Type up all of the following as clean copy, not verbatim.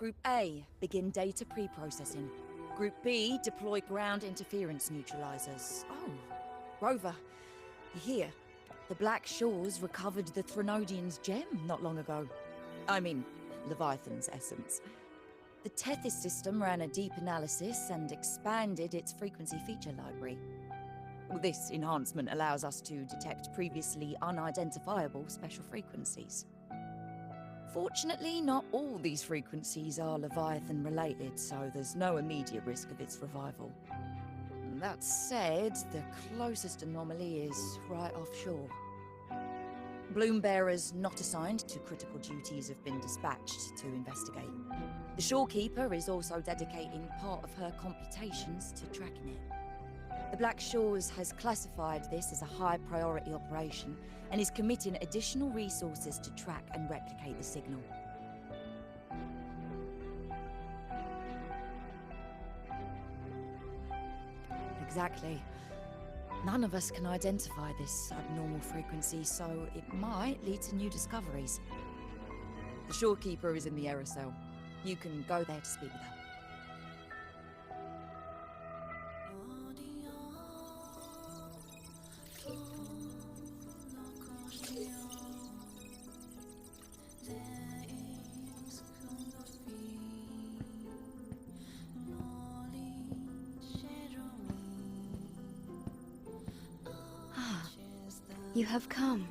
Group A, begin data pre-processing. Group B, deploy ground interference neutralizers. Oh, Rover, you're here. The Black Shores recovered the Threnodian's gem not long ago. I mean, Leviathan's essence. The Tethys system ran a deep analysis and expanded its frequency feature library. This enhancement allows us to detect previously unidentifiable special frequencies. Fortunately, not all these frequencies are Leviathan-related, so there's no immediate risk of its revival. That said, the closest anomaly is right offshore. Bloom bearers not assigned to critical duties have been dispatched to investigate. The shorekeeper is also dedicating part of her computations to tracking it. The Black Shores has classified this as a high-priority operation and is committing additional resources to track and replicate the signal. Exactly. None of us can identify this abnormal frequency, so it might lead to new discoveries. The shorekeeper is in the aerosol. You can go there to speak with her. You have come.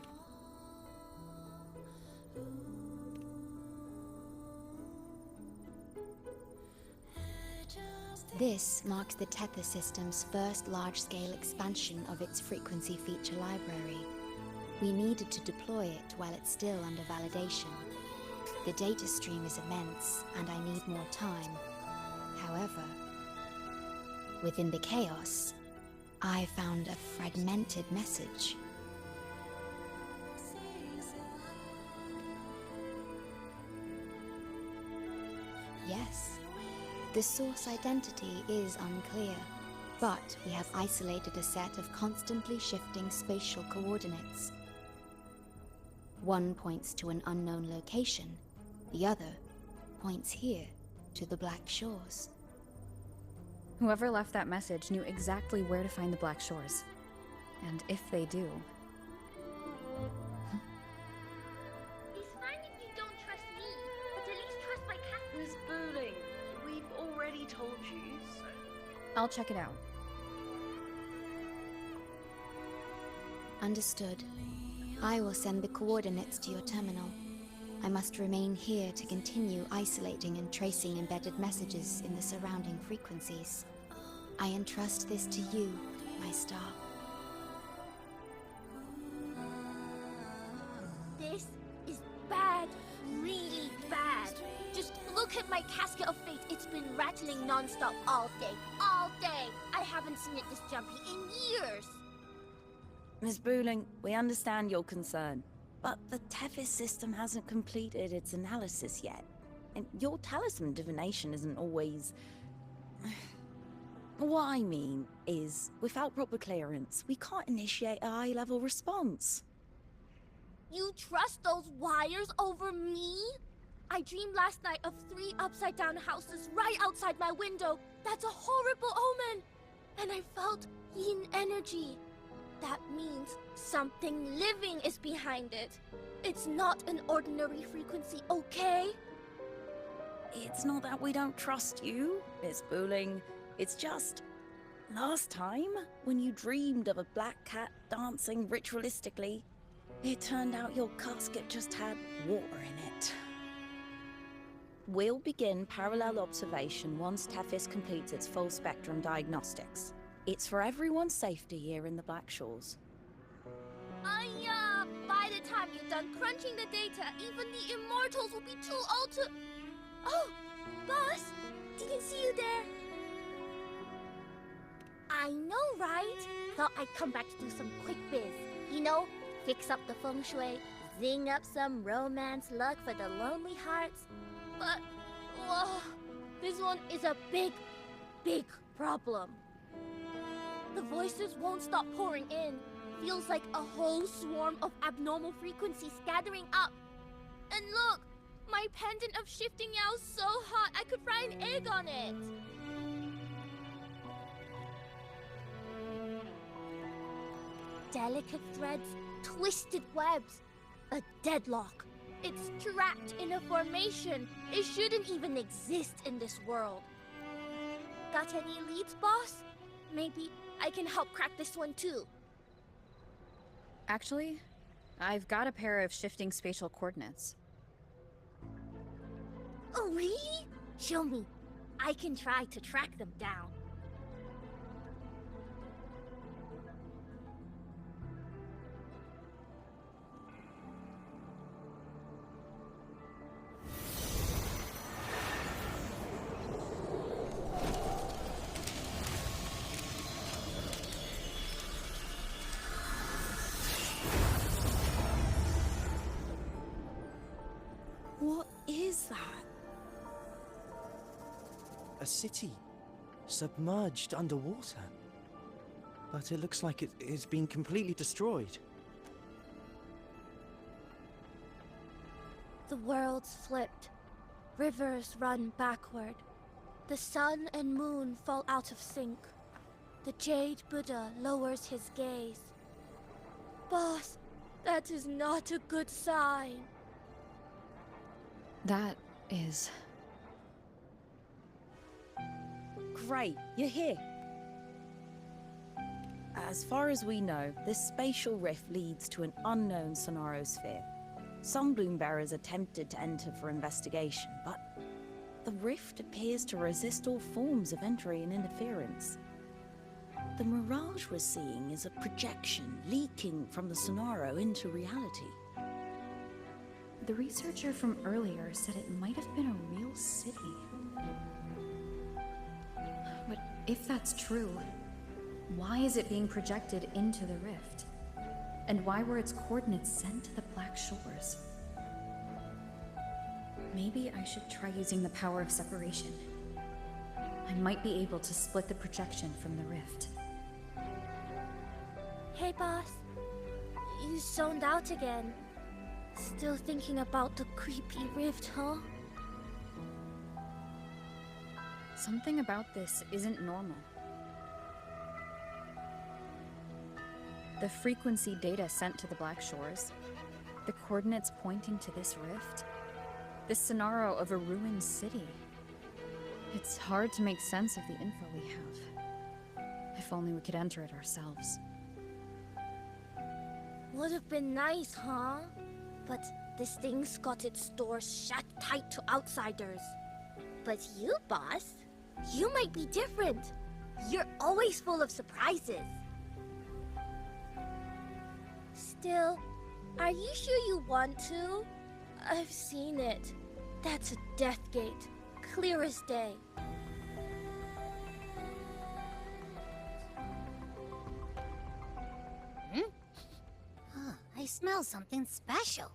This marks the Tethys system's first large-scale expansion of its frequency feature library. We needed to deploy it while it's still under validation. The data stream is immense, and I need more time. However, within the chaos, I found a fragmented message. Yes, the source identity is unclear, but we have isolated a set of constantly shifting spatial coordinates. One points to an unknown location, the other points here to the Black Shores. Whoever left that message knew exactly where to find the Black Shores. And if they do... It's fine if you don't trust me, but at least trust my cat. Miss Booling, we've already told you, so... I'll check it out. Understood. I will send the coordinates to your terminal. I must remain here to continue isolating and tracing embedded messages in the surrounding frequencies. I entrust this to you, my star. This is bad, really bad. Just look at my casket of fate. It's been rattling non-stop all day. I haven't seen it this jumpy in years. Miss Booling, we understand your concern, but the Tethys system hasn't completed its analysis yet. And your talisman divination isn't always... What I mean is, without proper clearance, we can't initiate a high-level response. You trust those wires over me? I dreamed last night of 3 upside-down houses right outside my window. That's a horrible omen! And I felt yin energy. That means something living is behind it. It's not an ordinary frequency, okay? It's not that we don't trust you, Miss Booling. It's just... last time, when you dreamed of a black cat dancing ritualistically, it turned out your casket just had water in it. We'll begin parallel observation once Tethys completes its full spectrum diagnostics. It's for everyone's safety here in the Black Shores. By the time you're done crunching the data, even the immortals will be too old to... Oh, boss! Didn't see you there. I know, right? Thought I'd come back to do some quick biz. You know, fix up the feng shui, zing up some romance luck for the lonely hearts. But, whoa, this one is a big, big problem. The voices won't stop pouring in. Feels like a whole swarm of abnormal frequencies gathering up. And look, My pendant of shifting yow's so hot I could fry an egg on it! Delicate threads, twisted webs, a deadlock. It's trapped in a formation. It shouldn't even exist in this world. Got any leads, boss? Maybe I can help crack this one too. Actually, I've got a pair of shifting spatial coordinates. Oh, really? Show me. I can try to track them down. What is that? A city, submerged underwater. But it looks like it's been completely destroyed. The world's flipped. Rivers run backward. The sun and moon fall out of sync. The Jade Buddha lowers his gaze. Boss, that is not a good sign. That is... Great, you're here. As far as we know, this spatial rift leads to an unknown sonarosphere. Some bloombearers attempted to enter for investigation, but the rift appears to resist all forms of entry and interference. The mirage we're seeing is a projection leaking from the sonaro into reality. The researcher from earlier said it might have been a real city. But if that's true, why is it being projected into the rift? And why were its coordinates sent to the Black Shores? Maybe I should try using the power of separation. I might be able to split the projection from the rift. Hey, boss. You zoned out again. Still thinking about the creepy rift, huh? Something about this isn't normal. The frequency data sent to the Black Shores, the coordinates pointing to this rift, the sonaro of a ruined city. It's hard to make sense of the info we have. If only we could enter it ourselves. Would have been nice, huh? But this thing's got its doors shut tight to outsiders. But you, boss, you might be different. You're always full of surprises. Still, are you sure you want to? I've seen it. That's a death gate. Clear as day. I smell something special.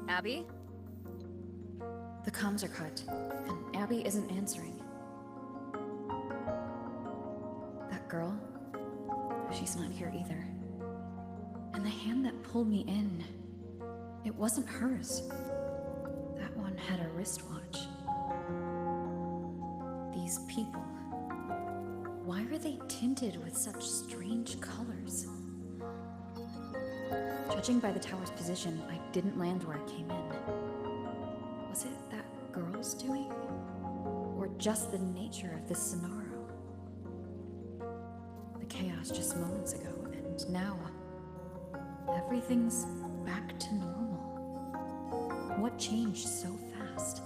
Abby? The comms are cut, and Abby isn't answering. That girl, she's not here either. And the hand that pulled me in, it wasn't hers. That one had a wristwatch. These people, why are they tinted with such strange colors? Judging by the tower's position, I didn't land where I came in. Was it that girl's doing? Or just the nature of this scenario? The chaos just moments ago, and now everything's back to normal. What changed so fast?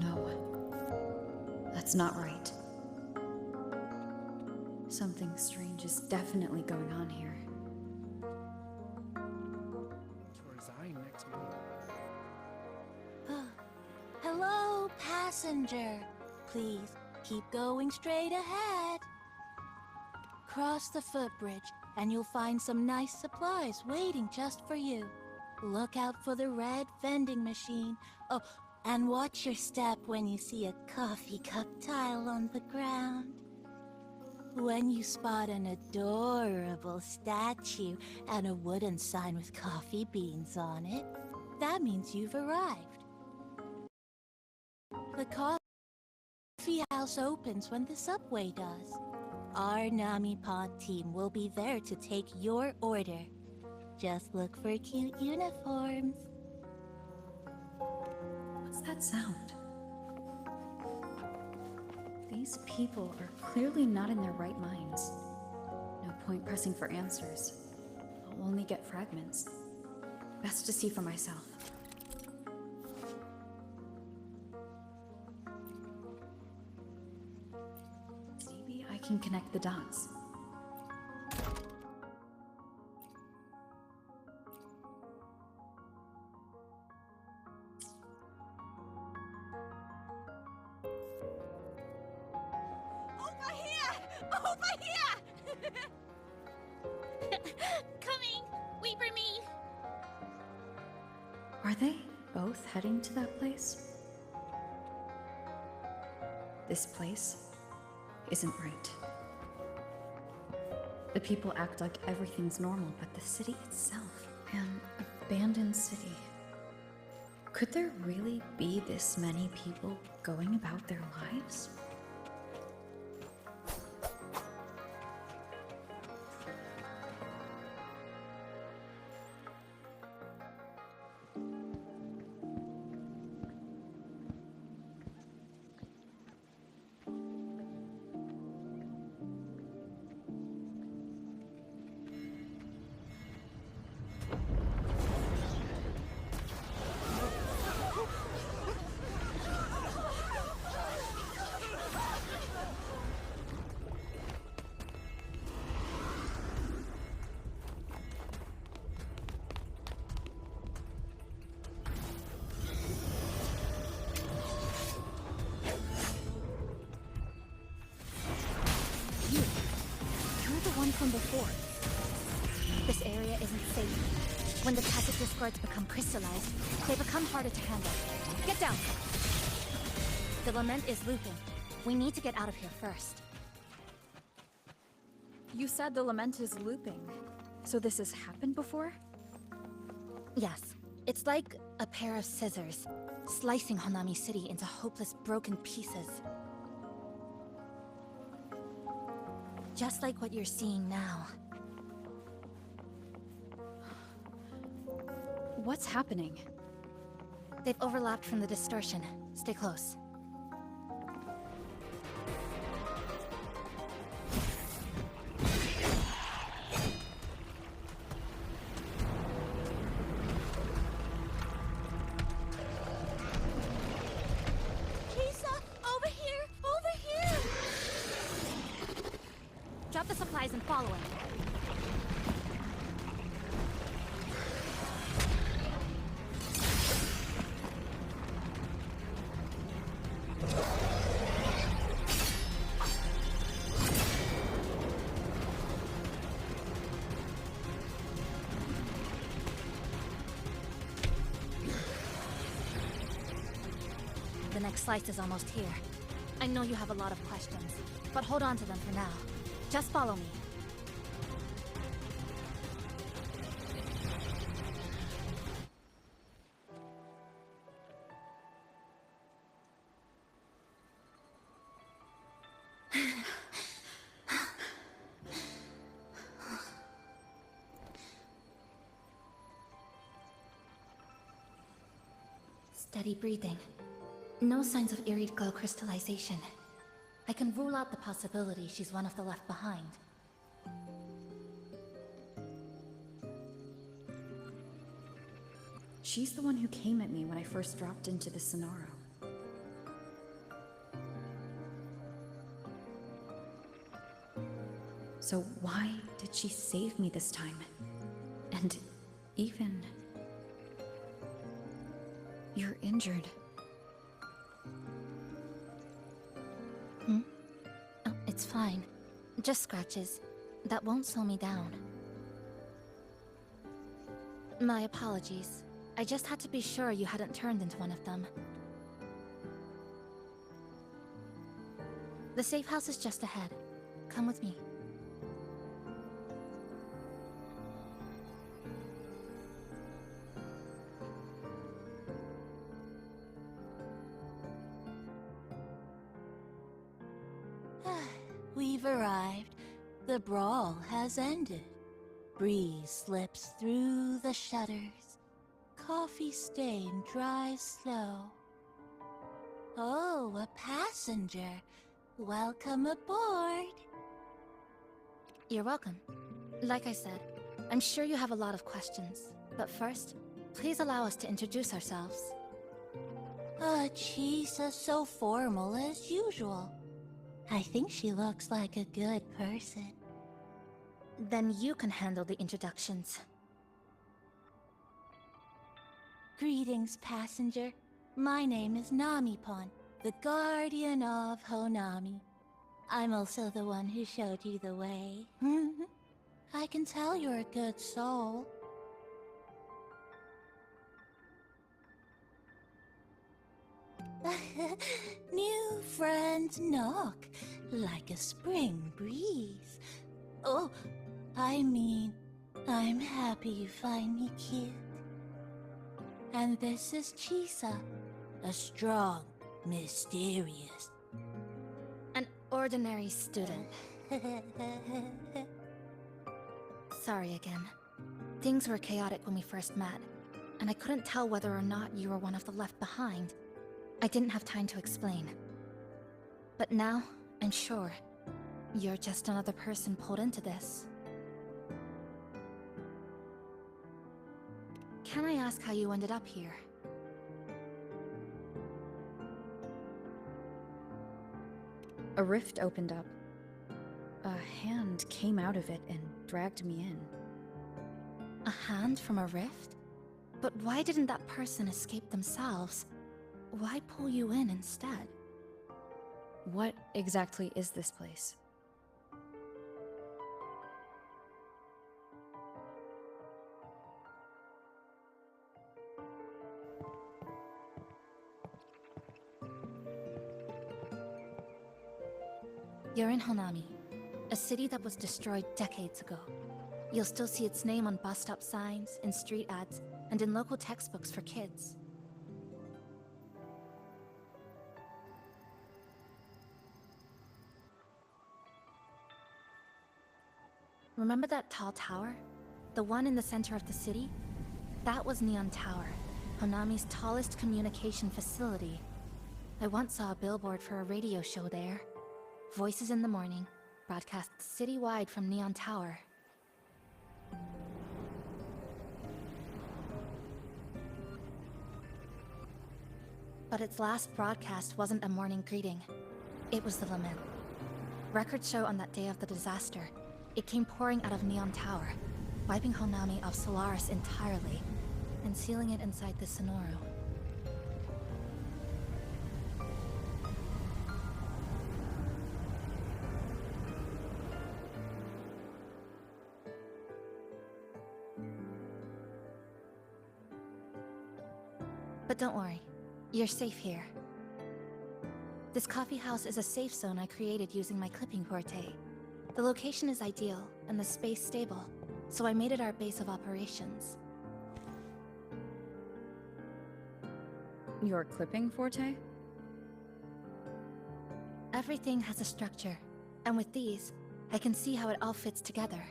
No, that's not right. Something strange is definitely going on here. Hello, passenger. Please keep going straight ahead. Cross the footbridge, and you'll find some nice supplies waiting just for you. Look out for the red vending machine. Oh, and watch your step when you see a coffee cup tile on the ground. When you spot an adorable statue and a wooden sign with coffee beans on it, that means you've arrived. The coffee house opens when the subway does. Our Nami Pod team will be there to take your order. Just look for cute uniforms. What's that sound? These people are clearly not in their right minds. No point pressing for answers. I'll only get fragments. Best to see for myself. Maybe I can connect the dots. Coming! Wait for me! Are they both heading to that place? This place isn't right. The people act like everything's normal, but the city itself, an abandoned city. Could there really be this many people going about their lives? From before. This area isn't safe. When the passage discords become crystallized, they become harder to handle. Get down! The lament is looping. We need to get out of here first. You said the lament is looping. So this has happened before? Yes. It's like a pair of scissors, slicing Hanami City into hopeless broken pieces. Just like what you're seeing now. What's happening? They've overlapped from the distortion. Stay close. Drop the supplies and follow him. the next slice is almost here. I know you have a lot of questions, but hold on to them for now. Just follow me. Steady breathing. No signs of irid glow crystallization. I can rule out the possibility she's one of the left behind. She's the one who came at me when I first dropped into the Sonaro. So why did she save me this time? And even... You're injured. Oh, it's fine. Just scratches. That won't slow me down. My apologies. I just had to be sure you hadn't turned into one of them. The safe house is just ahead. Come with me. We've arrived. The brawl has ended. Breeze slips through the shutters. Coffee stain dries slow. Oh, a passenger. Welcome aboard. You're welcome. Like I said, I'm sure you have a lot of questions. But first, please allow us to introduce ourselves. Chisa's so formal as usual. I think she looks like a good person. Then you can handle the introductions. Greetings, passenger. My name is Namipon, the guardian of Honami. I'm also the one who showed you the way. I can tell you're a good soul. New friends knock like a spring breeze. Oh, I mean, I'm happy you find me cute. And this is Chisa, a strong, mysterious, an ordinary student. Sorry again. Things were chaotic when we first met, and I couldn't tell whether or not you were one of the left behind. I didn't have time to explain. But now, I'm sure. You're just another person pulled into this. Can I ask how you ended up here? A rift opened up. A hand came out of it and dragged me in. A hand from a rift? But why didn't that person escape themselves? Why pull you in instead? What exactly is this place? You're in Honami, a city that was destroyed decades ago. You'll still see its name on bus stop signs, in street ads, and in local textbooks for kids. Remember that tall tower? The one in the center of the city? That was Neon Tower, Honami's tallest communication facility. I once saw a billboard for a radio show there. Voices in the morning, broadcast citywide from Neon Tower. But its last broadcast wasn't a morning greeting. It was the lament. Records show on that day of the disaster, it came pouring out of Neon Tower, wiping Honami off Solaris entirely, and sealing it inside the Sonoro. But don't worry, you're safe here. This coffee house is a safe zone I created using my clipping forte. The location is ideal, and the space stable, so I made it our base of operations. Your clipping forte? Everything has a structure, and with these, I can see how it all fits together.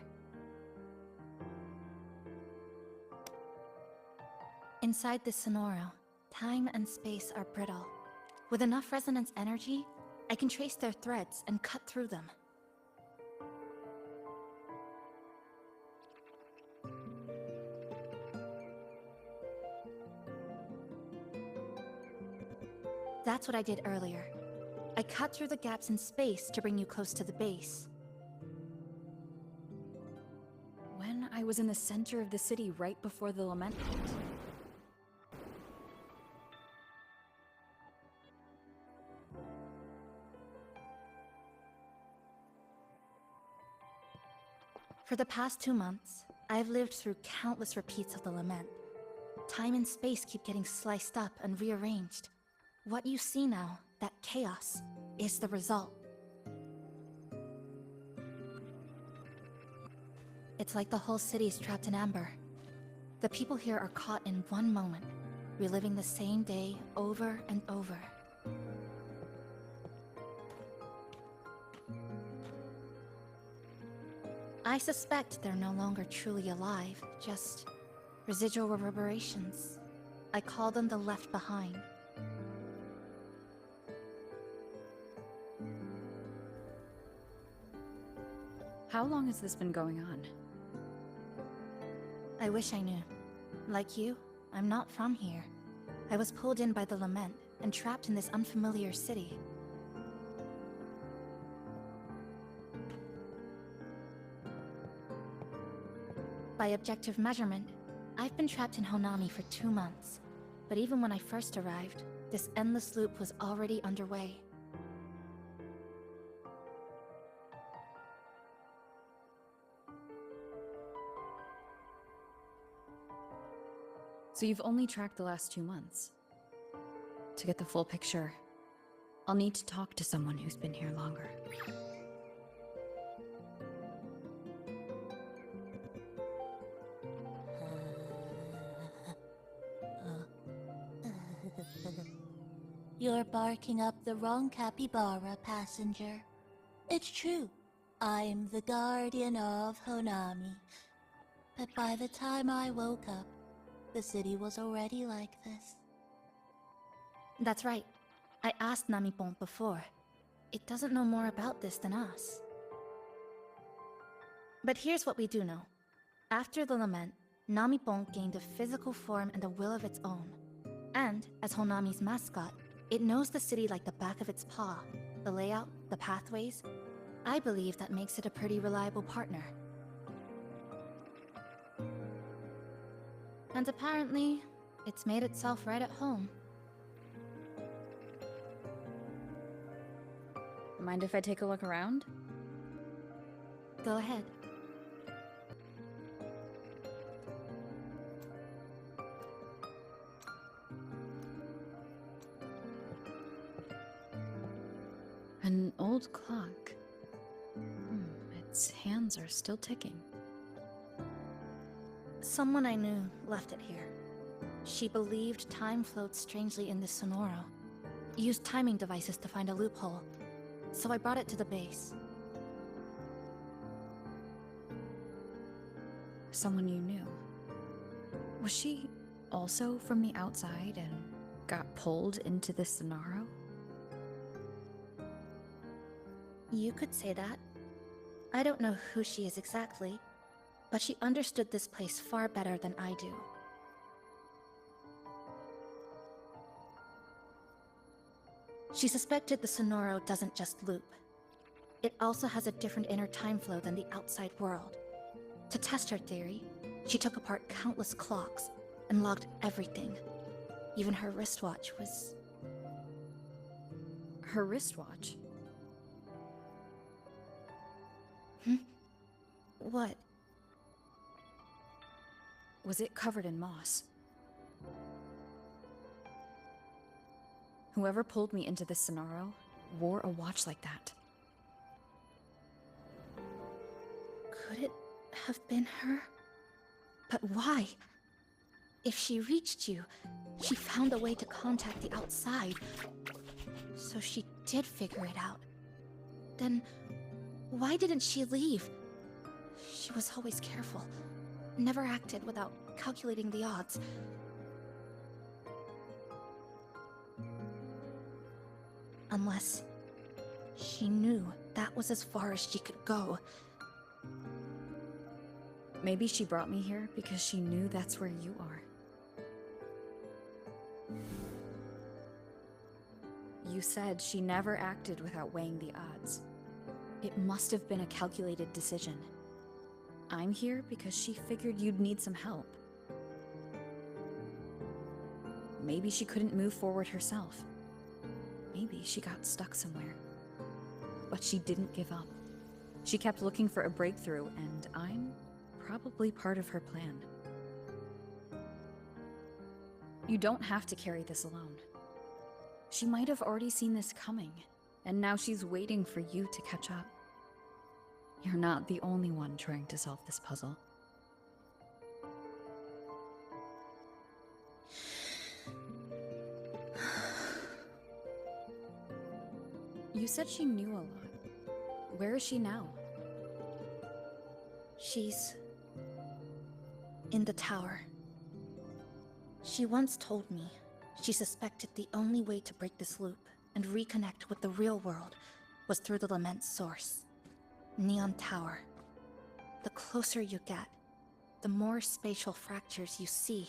Inside this sonoro, time and space are brittle. With enough resonance energy, I can trace their threads and cut through them. That's what I did earlier. I cut through the gaps in space to bring you close to the base. When I was in the center of the city right before the lament hit. For the past 2 months, I've lived through countless repeats of the lament. Time and space keep getting sliced up and rearranged. What you see now, that chaos, is the result. It's like the whole city's trapped in amber. The people here are caught in one moment, reliving the same day over and over. I suspect they're no longer truly alive, just residual reverberations. I call them the left behind. How long has this been going on? I wish I knew. Like you, I'm not from here. I was pulled in by the lament and trapped in this unfamiliar city. By objective measurement, I've been trapped in Honami for 2 months. But even when I first arrived, this endless loop was already underway. So you've only tracked the last 2 months. To get the full picture, I'll need to talk to someone who's been here longer. You're barking up the wrong capybara, passenger. It's true. I'm the guardian of Honami. But by the time I woke up, the city was already like this. That's right. I asked Namipon before. It doesn't know more about this than us. But here's what we do know. After the lament, Namipon gained a physical form and a will of its own. And, as Honami's mascot, it knows the city like the back of its paw. The layout, the pathways. I believe that makes it a pretty reliable partner. And apparently, it's made itself right at home. Mind if I take a look around? Go ahead. An old clock. Its hands are still ticking. Someone I knew left it here. She believed time flowed strangely in this sonoro. Used timing devices to find a loophole. So I brought it to the base. Someone you knew. Was she also from the outside and got pulled into this sonoro? You could say that. I don't know who she is exactly, but she understood this place far better than I do. She suspected the sonoro doesn't just loop. It also has a different inner time flow than the outside world. To test her theory, she took apart countless clocks and logged everything. Even her wristwatch was... Her wristwatch? What? Was it covered in moss? Whoever pulled me into this sonoro wore a watch like that. Could it have been her? But why? If she reached you, she found a way to contact the outside. So she did figure it out. Then, why didn't she leave? She was always careful. Never acted without calculating the odds. Unless she knew that was as far as she could go. Maybe she brought me here because she knew that's where you are. You said she never acted without weighing the odds. It must have been a calculated decision. I'm here because she figured you'd need some help. Maybe she couldn't move forward herself. Maybe she got stuck somewhere. But she didn't give up. She kept looking for a breakthrough, and I'm probably part of her plan. You don't have to carry this alone. She might have already seen this coming, and now she's waiting for you to catch up. You're not the only one trying to solve this puzzle. You said she knew a lot. Where is she now? She's in the tower. She once told me she suspected the only way to break this loop and reconnect with the real world was through the Lament's source, Neon Tower. The closer you get, the more spatial fractures you see.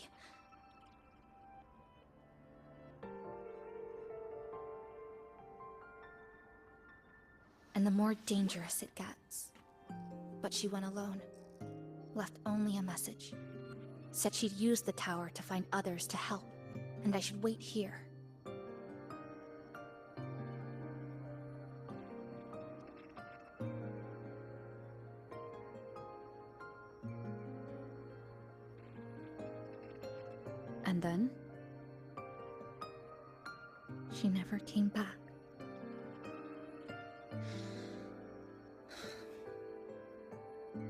And the more dangerous it gets. But she went alone, left only a message. Said she'd use the tower to find others to help, and I should wait here. And then? She never came back.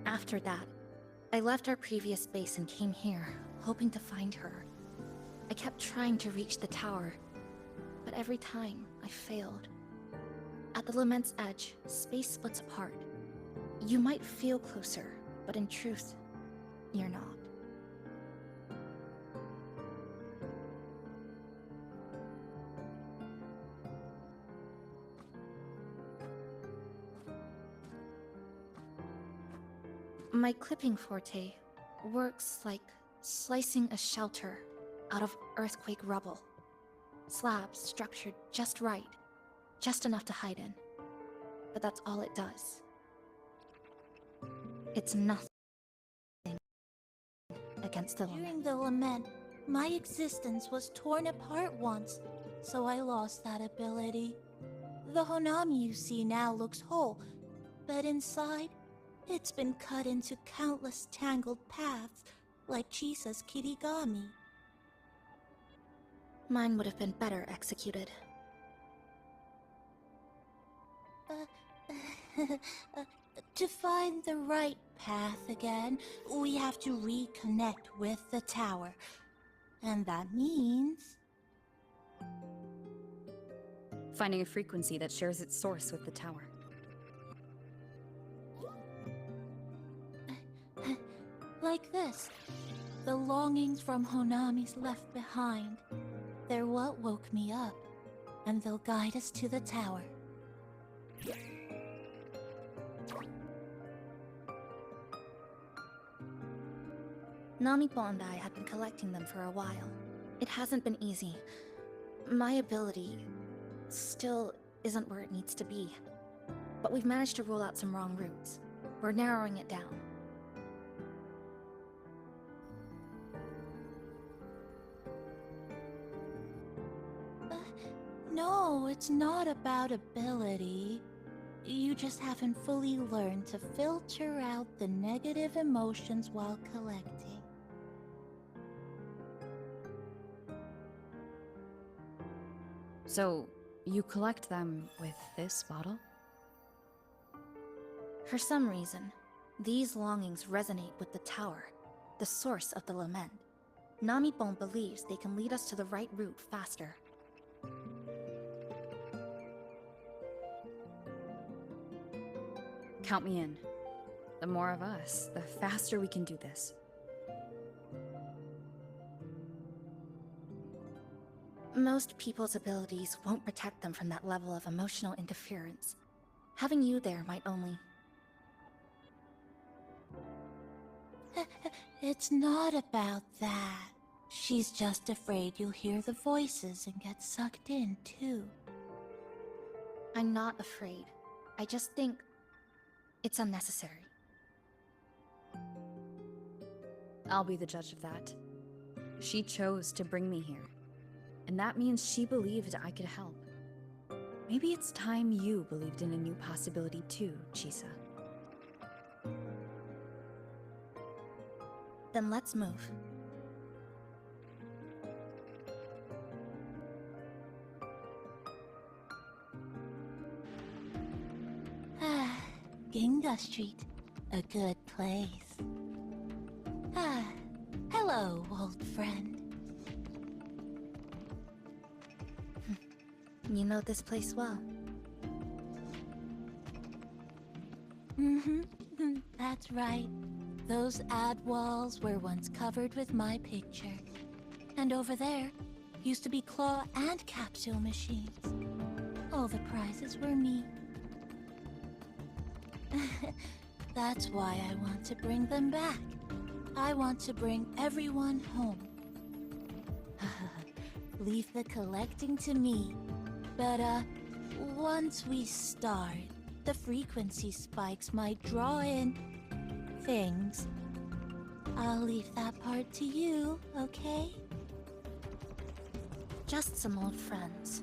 After that, I left our previous base and came here, hoping to find her. I kept trying to reach the tower, but every time I failed. At the Lament's edge, space splits apart. You might feel closer, but in truth, you're not. My clipping forte works like slicing a shelter out of earthquake rubble. Slabs structured just right, just enough to hide in. But that's all it does. It's nothing against the Lament. During the Lament, my existence was torn apart once, so I lost that ability. The Honami you see now looks whole, but inside, it's been cut into countless tangled paths, like Chisa's Kirigami. Mine would have been better executed. To find the right path again, we have to reconnect with the tower. And that means... Finding a frequency that shares its source with the tower. Like this. The longings from Honami's left behind. They're what woke me up, and they'll guide us to the tower. Namipo and I had been collecting them for a while. It hasn't been easy. My ability still isn't where it needs to be. But we've managed to rule out some wrong routes. We're narrowing it down. No, it's not about ability. You just haven't fully learned to filter out the negative emotions while collecting. So, You collect them with this bottle? For some reason, these longings resonate with the tower, the source of the lament. Namipon believes they can lead us to the right route faster. Count me in. The more of us, the faster we can do this. Most people's abilities won't protect them from that level of emotional interference. Having you there might only... It's not about that. She's just afraid you'll hear the voices and get sucked in, too. I'm not afraid. I just think it's unnecessary. I'll be the judge of that. She chose to bring me here, and that means she believed I could help. Maybe it's time you believed in a new possibility too, Chisa. Then let's move. Ginga Street. A good place. Hello, old friend. You know this place well. That's right. Those ad walls were once covered with my picture. And over there, used to be claw and capsule machines. All the prizes were me. That's why I want to bring them back. I want to bring everyone home. Leave the collecting to me. But, once we start, the frequency spikes might draw in things. I'll leave that part to you, okay? Just some old friends.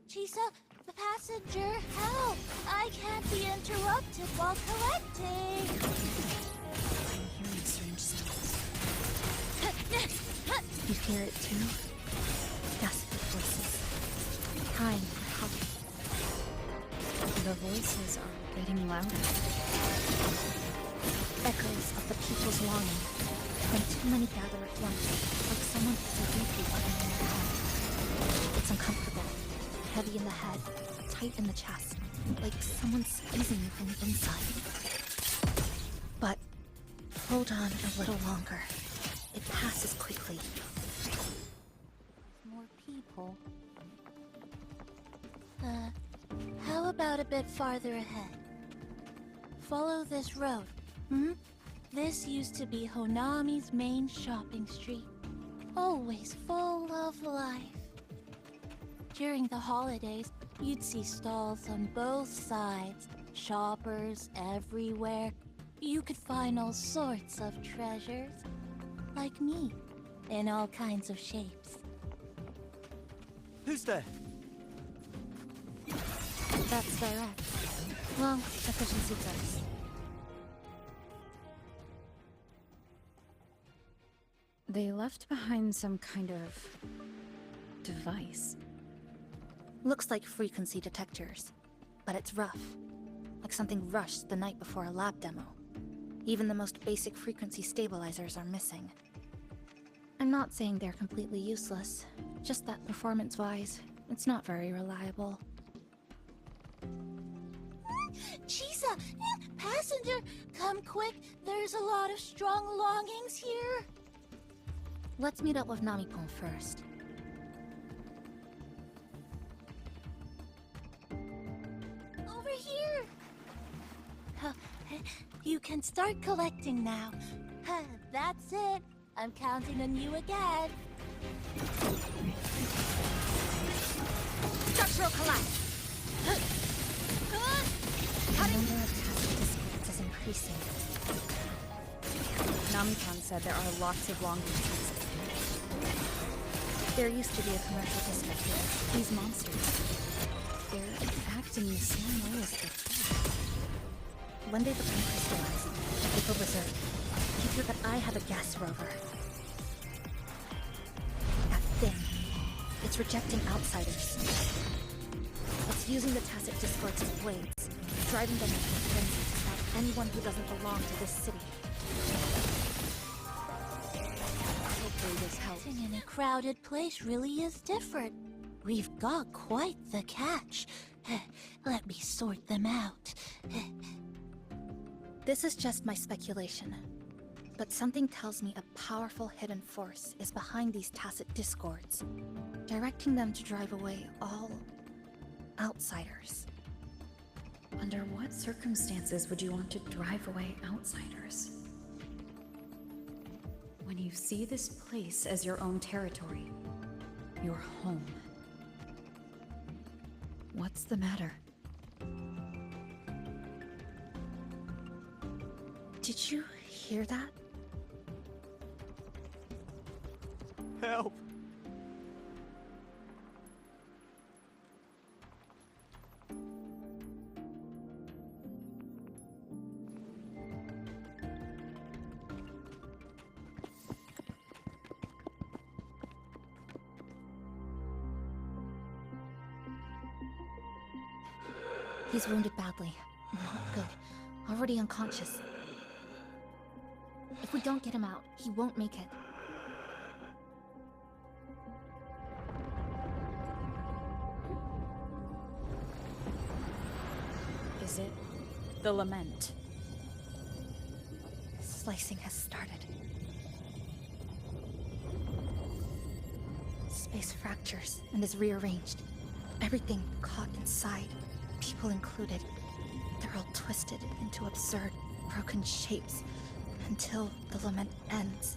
Chisa, the passenger, help! I can't be interrupted while collecting! I'm hearing strange sounds. You hear it too? Desperate voices. Crying for help. The voices are getting louder. Echoes of the people's longing. When too many gather at once, like someone puts a repeat button in their head. It's uncomfortable. Heavy in the head, tight in the chest, like someone's squeezing you from the inside. But hold on a little longer. It passes quickly. More people. How about a bit farther ahead? Follow this road. This used to be Honami's main shopping street. Always full of life. During the holidays, you'd see stalls on both sides, shoppers everywhere. You could find all sorts of treasures, like me, in all kinds of shapes. Who's there? That's direct. Well, efficiency first. They left behind some kind of device. Looks like frequency detectors, but it's rough. Like something rushed the night before a lab demo. Even the most basic frequency stabilizers are missing. I'm not saying they're completely useless, just that performance-wise, it's not very reliable. Chisa! Passenger! Come quick! There's a lot of strong longings here! Let's meet up with Namipon first. Over here! You can start collecting now. That's it. I'm counting on you again. Structural collapse! The number of passive discords is increasing. Namipon said there are lots of longings. There used to be a commercial district here. These monsters, they're acting the same way as before. When they become crystallized, they go berserk. here, but I have a guess, Rover. That thing. It's rejecting outsiders. It's using the Tacet Discords as blades, driving them into a frenzy to stop anyone who doesn't belong to this city. Hopefully this helps. Acting in a crowded place really is different. We've got quite the catch. Let me sort them out. This is just my speculation, but something tells me a powerful hidden force is behind these Tacet Discords, directing them to drive away all outsiders. Under what circumstances would you want to drive away outsiders? When you see this place as your own territory, your home. What's the matter? Did you hear that? Help! He's wounded badly. Not good. Already unconscious. If we don't get him out, he won't make it. Is it the lament? Slicing has started. Space fractures and is rearranged. Everything caught inside, people included. They're all twisted into absurd, broken shapes until the lament ends.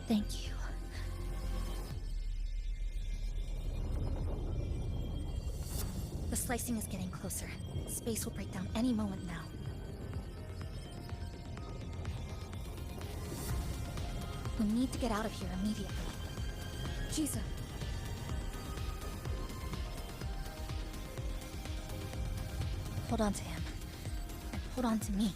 Thank you. The slicing is getting closer. Space will break down any moment now. We need to get out of here immediately. Jesus. Hold on to him. And hold on to me.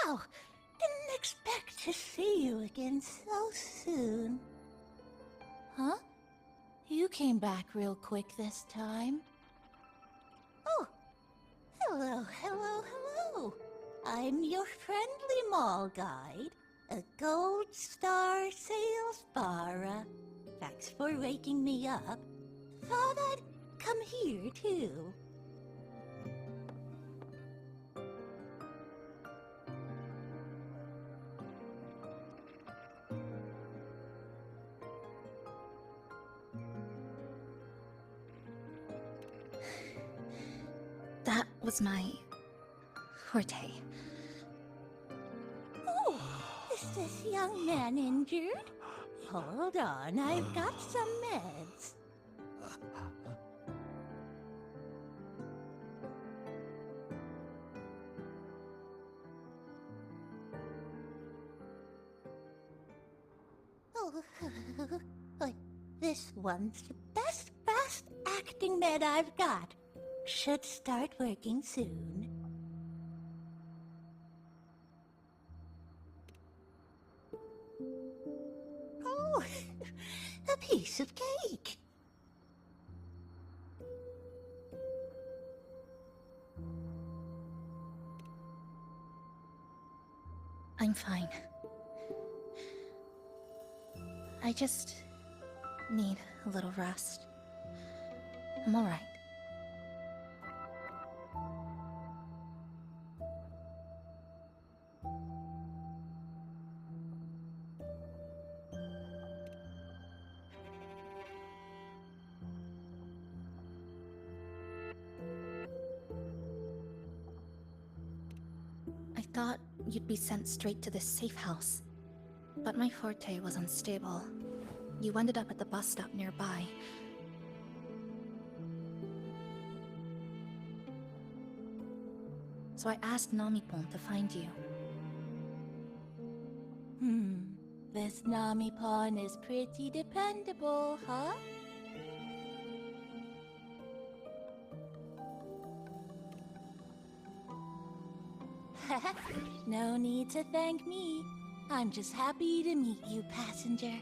Wow! Didn't expect to see you again so soon. Huh? You came back real quick this time. Oh! Hello, hello, hello! I'm your friendly mall guide, a Gold Star Sales Barra. Thanks for waking me up. Thought I'd come here, too. That was my forte. Oh, is this young man injured? Hold on, I've got some meds. Oh, this one's the best fast-acting med I've got. Should start working soon. Oh, a piece of cake. I'm fine. I just need a little rest. I'm alright. I thought you'd be sent straight to this safe house, but my forte was unstable. You ended up at the bus stop nearby. So I asked Namipon to find you. This Namipon is pretty dependable, huh? No need to thank me. I'm just happy to meet you, passenger.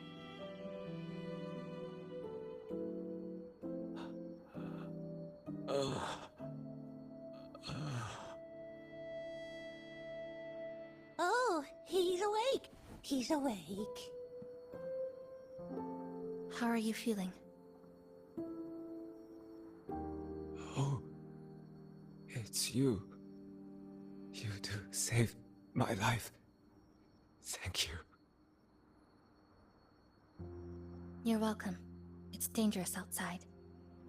Oh, he's awake. He's awake. How are you feeling? Oh, it's you. You two saved my life. Thank you. You're welcome. It's dangerous outside.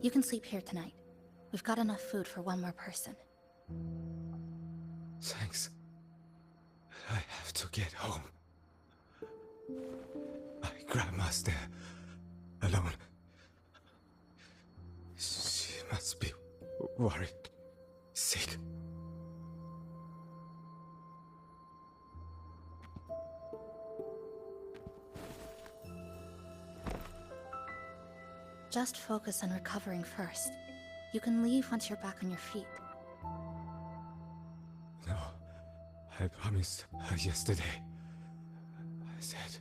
You can sleep here tonight. We've got enough food for one more person. Thanks. But I have to get home. My grandma's there, alone. She must be worried, sick. Just focus on recovering first. You can leave once you're back on your feet. No, I promised her yesterday. I said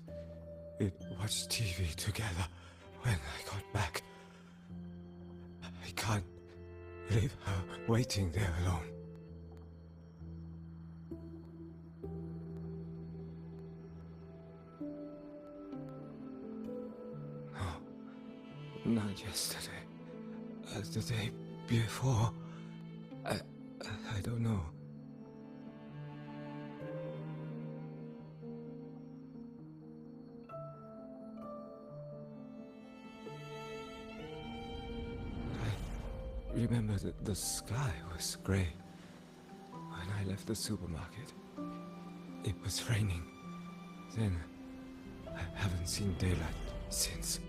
we'd watch TV together when I got back. I can't leave her waiting there alone. No, not yesterday. The day before. I don't know. I remember that the sky was gray. When I left the supermarket, it was raining. Then, I haven't seen daylight since.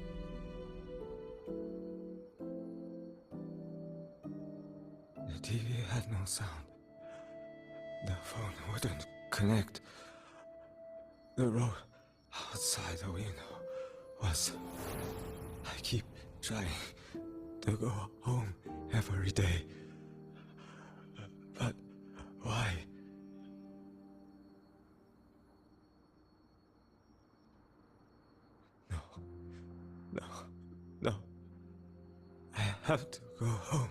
The TV had no sound. The phone wouldn't connect. The road outside the window was... I keep trying to go home every day. But why? No. I have to go home.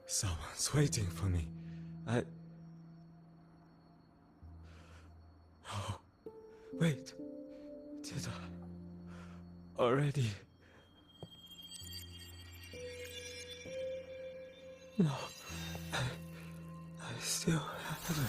Someone's waiting for me. Oh, wait. Did I already? No. I still haven't.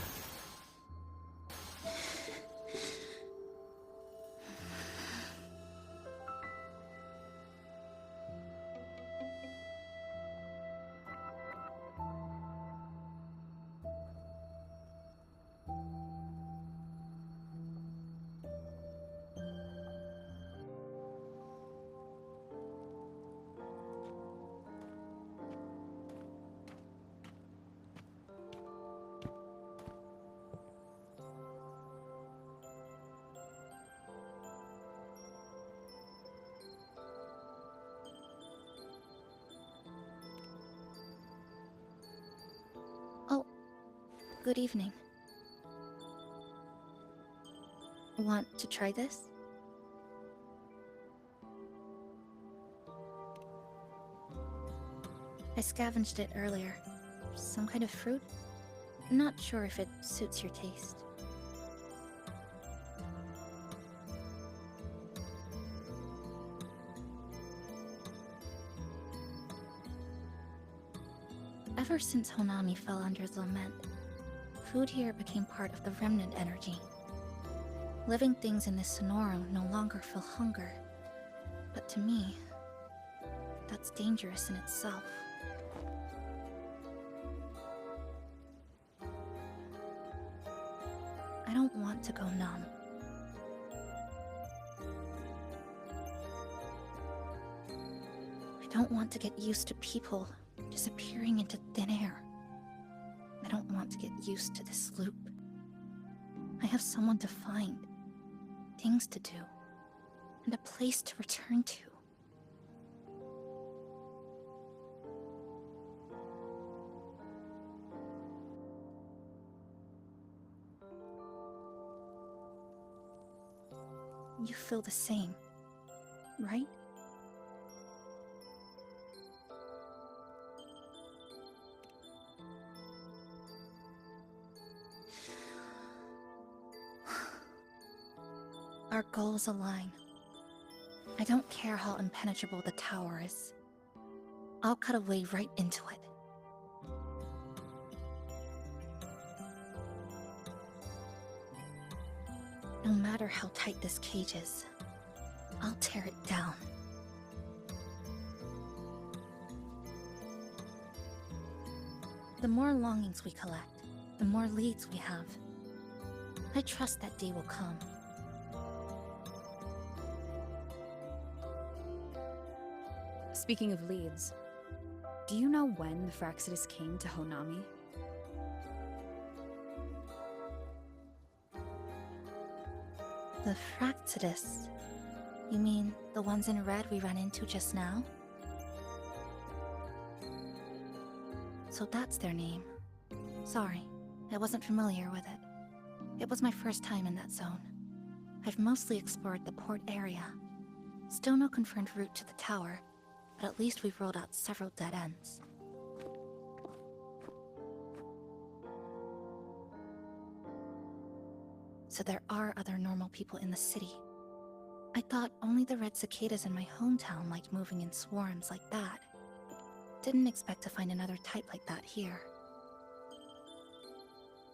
Good evening. Want to try this? I scavenged it earlier. Some kind of fruit? Not sure if it suits your taste. Ever since Honami fell under the lament, food here became part of the remnant energy. Living things in this Sonoro no longer feel hunger. But to me, that's dangerous in itself. I don't want to go numb. I don't want to get used to people disappearing into thin air. I don't want to get used to this loop. I have someone to find, things to do, and a place to return to. You feel the same, right? Our goals align. I don't care how impenetrable the tower is. I'll cut a way right into it. No matter how tight this cage is, I'll tear it down. The more longings we collect, the more leads we have. I trust that day will come. Speaking of leads, do you know when the Fraxidus came to Honami? The Fraxidus? You mean the ones in red we ran into just now? So that's their name. Sorry, I wasn't familiar with it. It was my first time in that zone. I've mostly explored the port area. Still no confirmed route to the tower, but at least we've ruled out several dead ends. So there are other normal people in the city. I thought only the red cicadas in my hometown liked moving in swarms like that. Didn't expect to find another type like that here.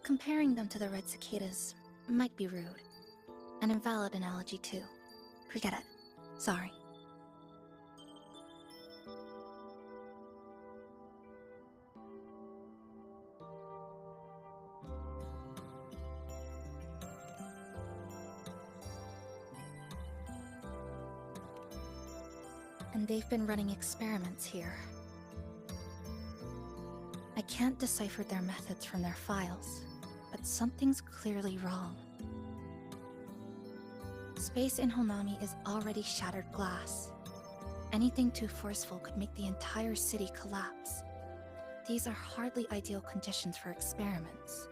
Comparing them to the red cicadas might be rude. An invalid analogy too. Forget it. Sorry. And they've been running experiments here. I can't decipher their methods from their files, but something's clearly wrong. Space in Honami is already shattered glass. Anything too forceful could make the entire city collapse. These are hardly ideal conditions for experiments.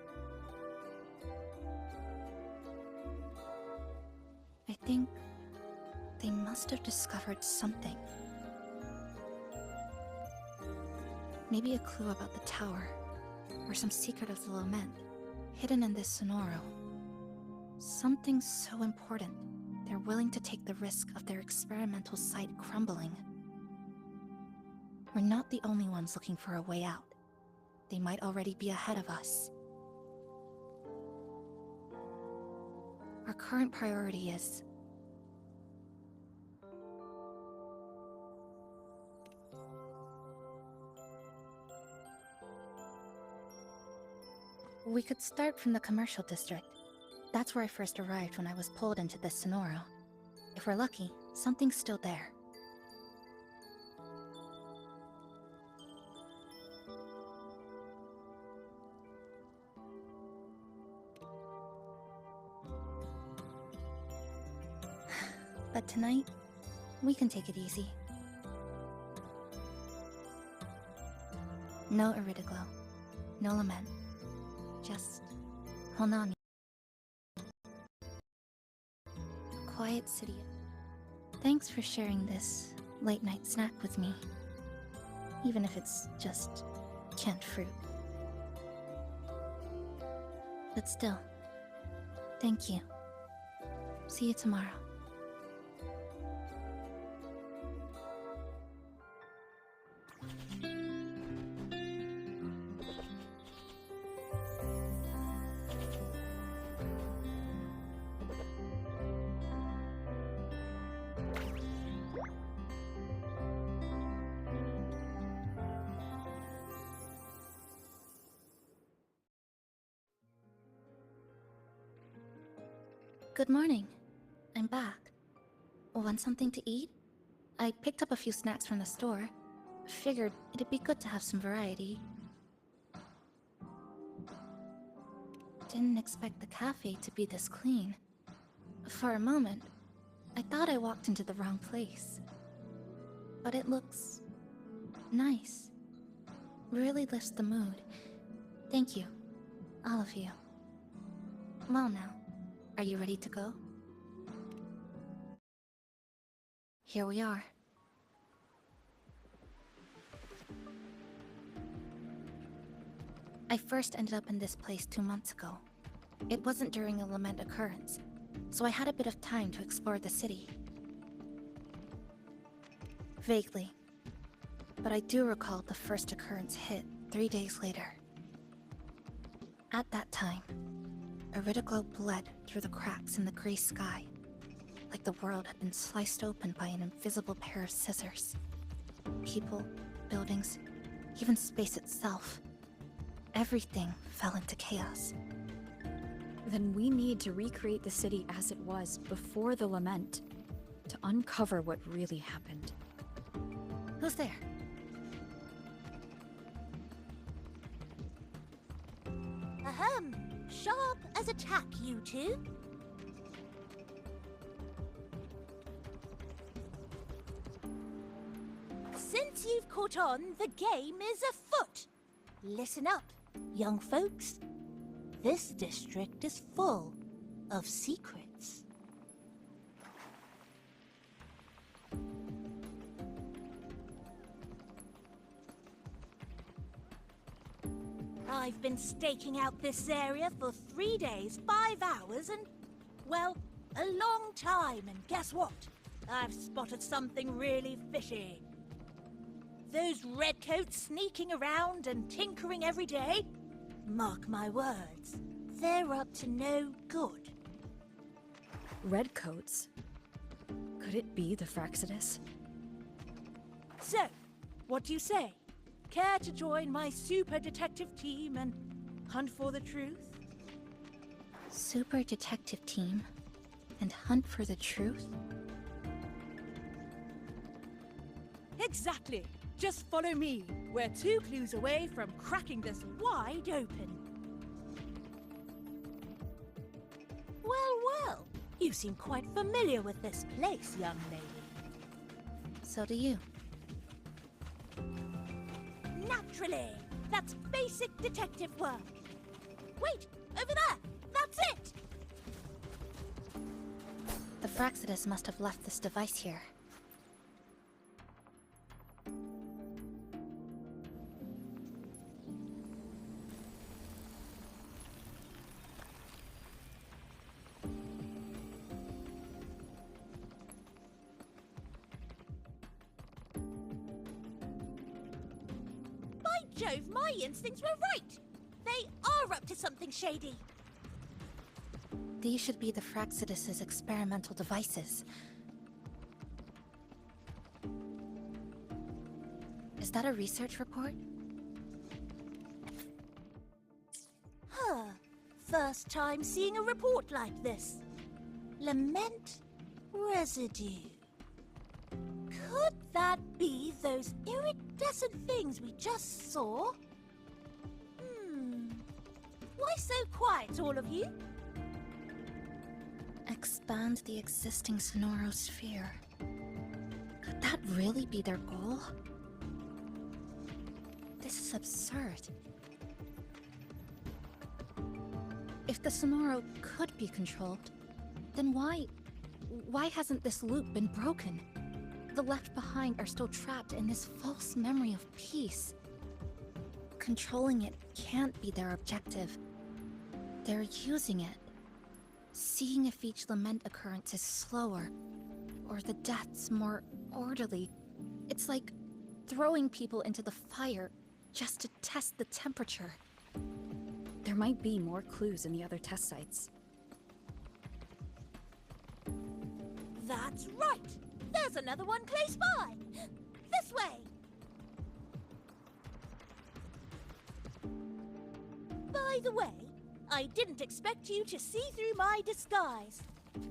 I think they must have discovered something. Maybe a clue about the tower, or some secret of the lament, hidden in this Sonoro. Something so important, they're willing to take the risk of their experimental site crumbling. We're not the only ones looking for a way out. They might already be ahead of us. Our current priority is we could start from the commercial district. That's where I first arrived when I was pulled into this Sonoro. If we're lucky, something's still there. But tonight, we can take it easy. No Iridoglow, no lament. Just Honami. A quiet city. Thanks for sharing this late-night snack with me. Even if it's just canned fruit. But still, thank you. See you tomorrow. Good morning. I'm back. Want something to eat? I picked up a few snacks from the store. Figured it'd be good to have some variety. Didn't expect the cafe to be this clean. For a moment, I thought I walked into the wrong place. But it looks nice. Really lifts the mood. Thank you, all of you. Well now, are you ready to go? Here we are. I first ended up in this place 2 months ago. It wasn't during a lament occurrence, so I had a bit of time to explore the city. Vaguely. But I do recall the first occurrence hit 3 days later. At that time, Iridoglow bled through the cracks in the gray sky, like the world had been sliced open by an invisible pair of scissors. People, buildings, even space itself. Everything fell into chaos. Then we need to recreate the city as it was before the lament, to uncover what really happened. Who's there? Ahem. Sharp as a tack, you two. Since you've caught on, the game is afoot. Listen up, young folks. This district is full of secrets. I've been staking out this area for 3 days, 5 hours, and, well, a long time. And guess what? I've spotted something really fishy. Those redcoats sneaking around and tinkering every day? Mark my words, they're up to no good. Redcoats? Could it be the Fraxidus? So, what do you say? Care to join my super detective team and hunt for the truth? Super detective team? And hunt for the truth? Exactly. Just follow me. We're 2 clues away from cracking this wide open. Well. You seem quite familiar with this place, young lady. So do you. Naturally. That's basic detective work. Wait, over there. That's it. The Fraxidus must have left this device here. Jove, my instincts were right! They are up to something shady! These should be the Fraxidus's experimental devices. Is that a research report? Huh. First time seeing a report like this. Lament residue. Could that be those iridescent things we just saw? Why so quiet, all of you? Expand the existing sonorosphere. Could that really be their goal? This is absurd. If the Sonoro could be controlled, then why hasn't this loop been broken? The left behind are still trapped in this false memory of peace. Controlling it can't be their objective. They're using it. Seeing if each lament occurrence is slower, or the deaths more orderly. It's like throwing people into the fire just to test the temperature. There might be more clues in the other test sites. That's right! There's another one close by! This way! By the way, I didn't expect you to see through my disguise.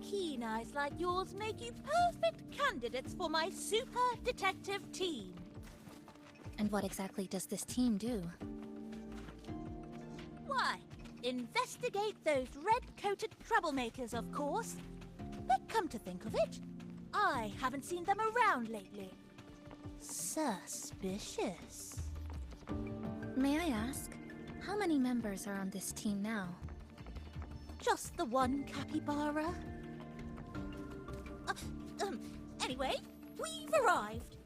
Keen eyes like yours make you perfect candidates for my super detective team. And what exactly does this team do? Why, investigate those red-coated troublemakers, of course. But come to think of it, I haven't seen them around lately. Suspicious. May I ask, how many members are on this team now? Just the one capybara. Anyway, we've arrived.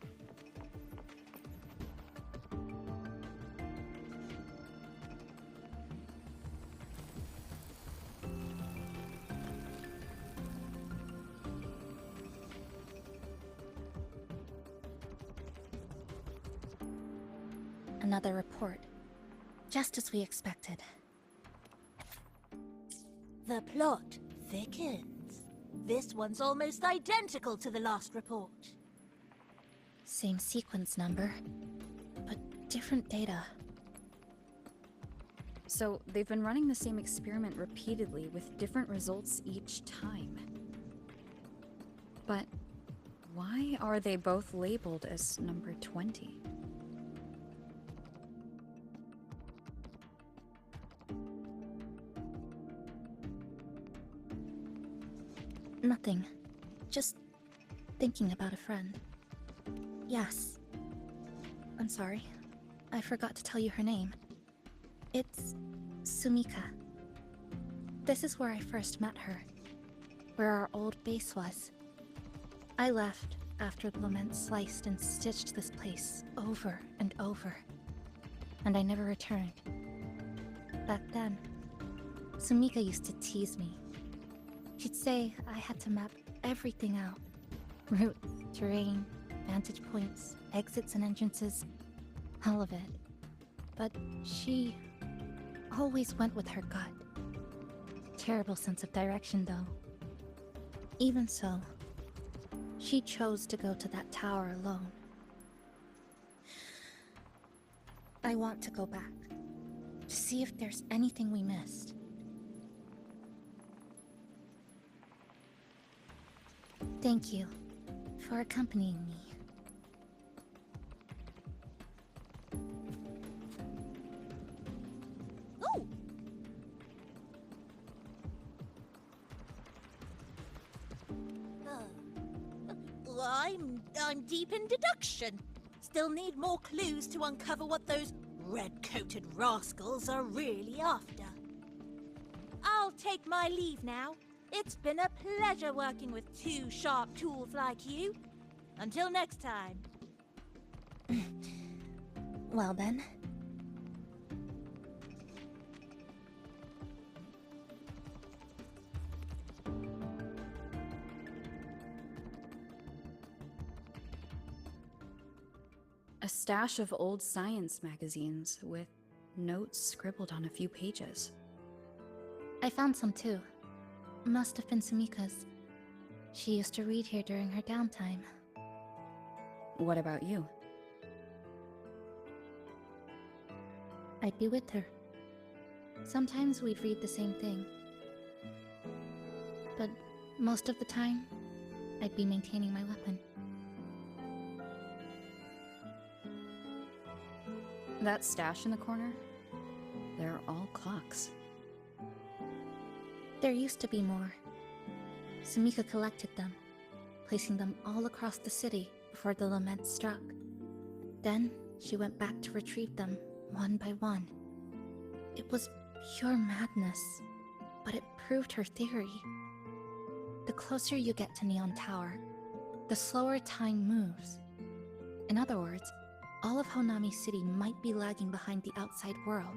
Another report. Just as we expected. The plot thickens. This one's almost identical to the last report. Same sequence number, but different data. So they've been running the same experiment repeatedly with different results each time. But why are they both labeled as number 20? Nothing. Just thinking about a friend. Yes. I'm sorry. I forgot to tell you her name. It's Sumika. This is where I first met her. Where our old base was. I left after the lament sliced and stitched this place over and over. And I never returned. Back then, Sumika used to tease me. She'd say I had to map everything out. Routes, terrain, vantage points, exits and entrances. All of it. But she always went with her gut. Terrible sense of direction, though. Even so, she chose to go to that tower alone. I want to go back. To see if there's anything we missed. Thank you for accompanying me. Oh! I'm deep in deduction. Still need more clues to uncover what those red-coated rascals are really after. I'll take my leave now. It's been a pleasure working with two sharp tools like you. Until next time. Well then. A stash of old science magazines with notes scribbled on a few pages. I found some too. Must have been Sumika's. She used to read here during her downtime. What about you? I'd be with her. Sometimes we'd read the same thing. But most of the time, I'd be maintaining my weapon. That stash in the corner? They're all clocks. There used to be more. Sumika collected them, placing them all across the city before the lament struck. Then, she went back to retrieve them, one by one. It was pure madness, but it proved her theory. The closer you get to Neon Tower, the slower time moves. In other words, all of Honami City might be lagging behind the outside world.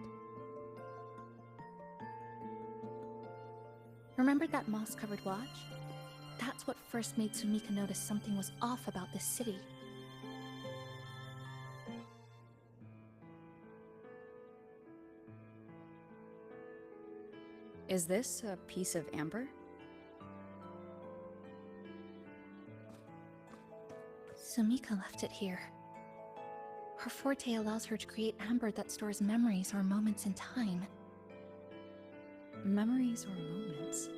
Remember that moss-covered watch? That's what first made Sumika notice something was off about this city. Is this a piece of amber? Sumika left it here. Her forte allows her to create amber that stores memories or moments in time. Memories or moments?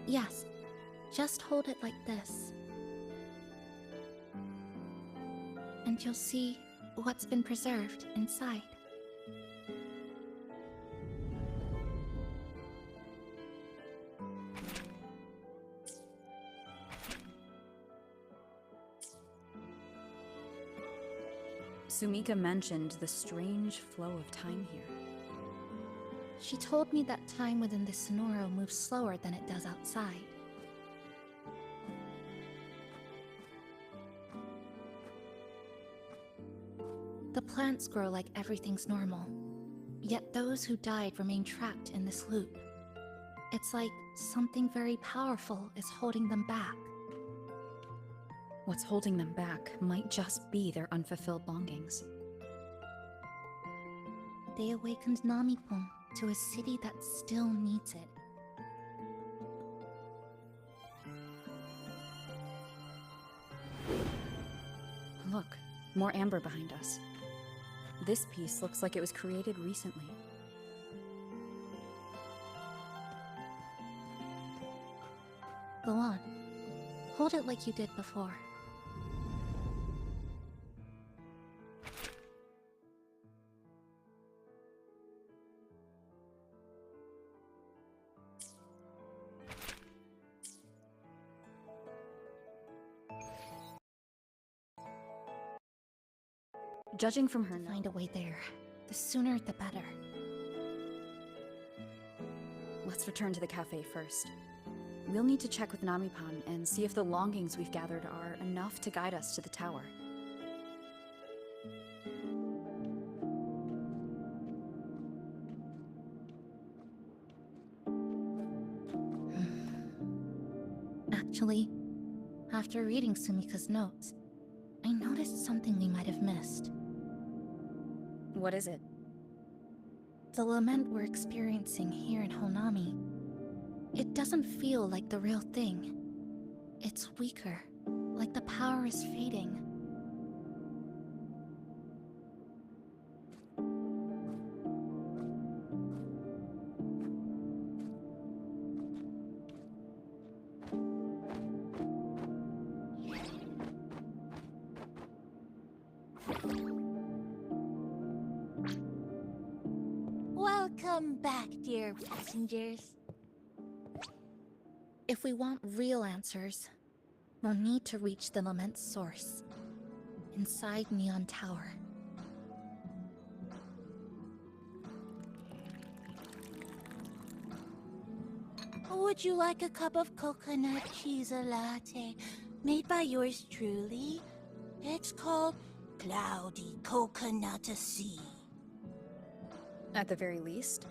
Yes, just hold it like this. And you'll see what's been preserved inside. Sumika mentioned the strange flow of time here. She told me that time within the Sonoro moves slower than it does outside. The plants grow like everything's normal, yet those who died remain trapped in this loop. It's like something very powerful is holding them back. What's holding them back might just be their unfulfilled longings. They awakened Namipon to a city that still needs it. Look, more amber behind us. This piece looks like it was created recently. Go on. Hold it like you did before. Judging from her Find a way there. The sooner the better. Let's return to the cafe first. We'll need to check with Namipon and see if the longings we've gathered are enough to guide us to the tower. Actually, after reading Sumika's notes, I noticed something we might have missed. What is it? The lament we're experiencing here in Honami, it doesn't feel like the real thing. It's weaker, like the power is fading. Welcome back, dear passengers. If we want real answers, we'll need to reach the lament's source, inside Neon Tower. Would you like a cup of coconut cheese latte made by yours truly? It's called Cloudy Coconut Sea. At the very least,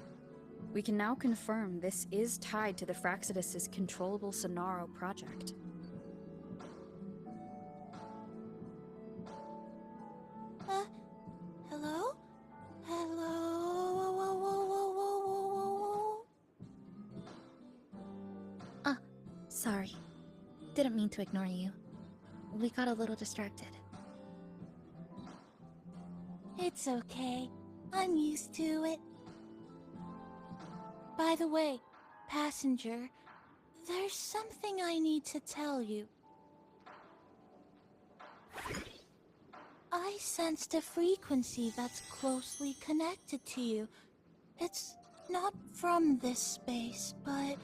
we can now confirm this is tied to the Fraxidus' controllable Sonaro project. Hello? Hello? Whoa, whoa, whoa, whoa, whoa, whoa, whoa. Sorry. Didn't mean to ignore you. We got a little distracted. It's okay. I'm used to it. By the way, passenger, there's something I need to tell you. I sensed a frequency that's closely connected to you. It's not from this space, but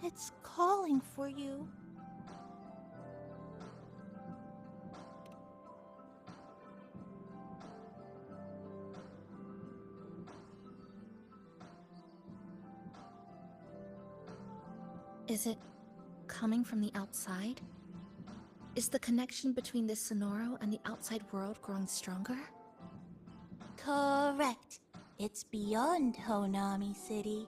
it's calling for you. Is it coming from the outside? Is the connection between this Sonoro and the outside world growing stronger? Correct. It's beyond Honami City.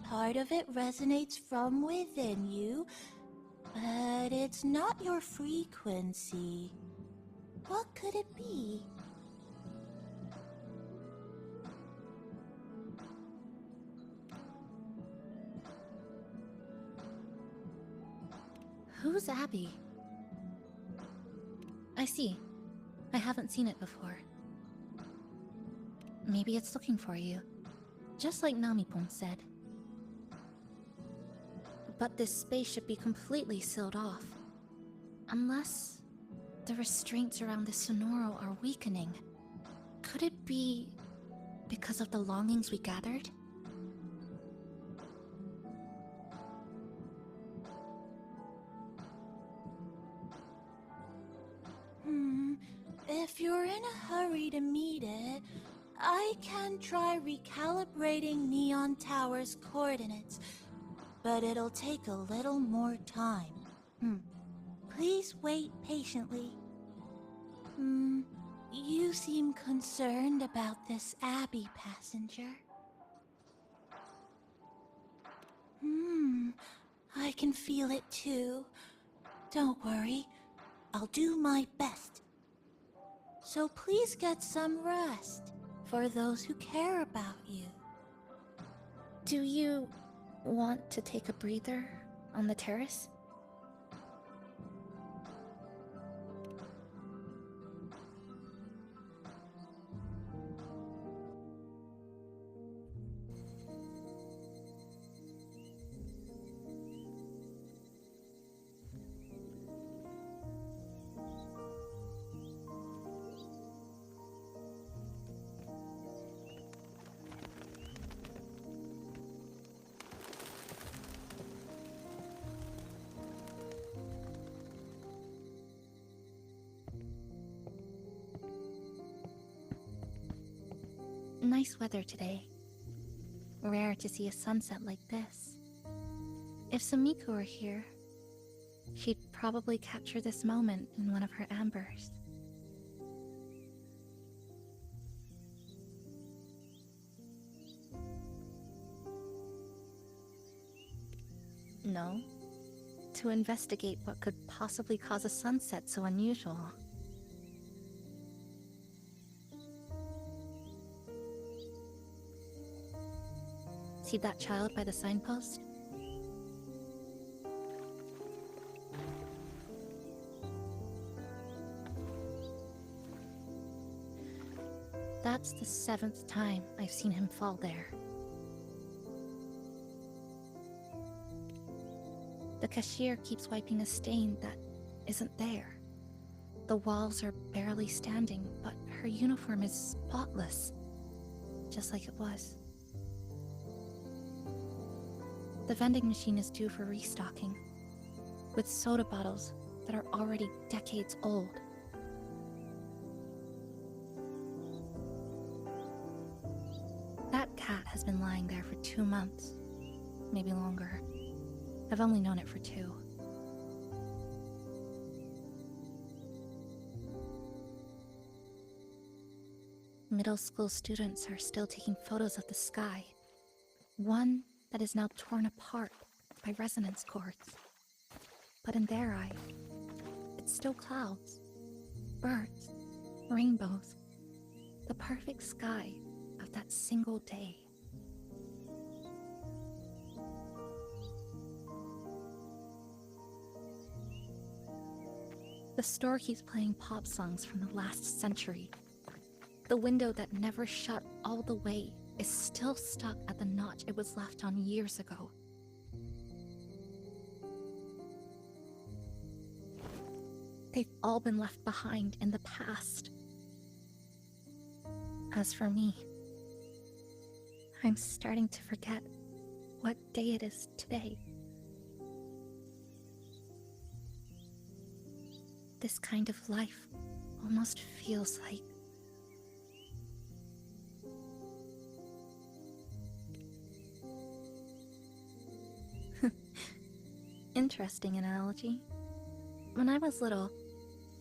Part of it resonates from within you, but it's not your frequency. What could it be? Who's Abby? I see. I haven't seen it before. Maybe it's looking for you. Just like Namipon said. But this space should be completely sealed off. Unless the restraints around the Sonoro are weakening. Could it be because of the longings we gathered? If you're in a hurry to meet it, I can try recalibrating Neon Tower's coordinates, but it'll take a little more time. Please wait patiently. You seem concerned about this Abbey passenger. I can feel it too. Don't worry, I'll do my best. So please get some rest for those who care about you. Do you want to take a breather on the terrace? Nice weather today. Rare to see a sunset like this. If Sumiko were here, she'd probably capture this moment in one of her ambers. No, to investigate what could possibly cause a sunset so unusual. See that child by the signpost? That's the 7th time I've seen him fall there. The cashier keeps wiping a stain that isn't there. The walls are barely standing, but her uniform is spotless, just like it was. The vending machine is due for restocking, with soda bottles that are already decades old. That cat has been lying there for 2 months, maybe longer. I've only known it for 2. Middle school students are still taking photos of the sky. One that is now torn apart by resonance cords. But in their eye, it's still clouds, birds, rainbows, the perfect sky of that single day. The store keeps playing pop songs from the last century. The window that never shut all the way is still stuck at the notch it was left on years ago. They've all been left behind in the past. As for me, I'm starting to forget what day it is today. This kind of life almost feels like interesting analogy. When I was little,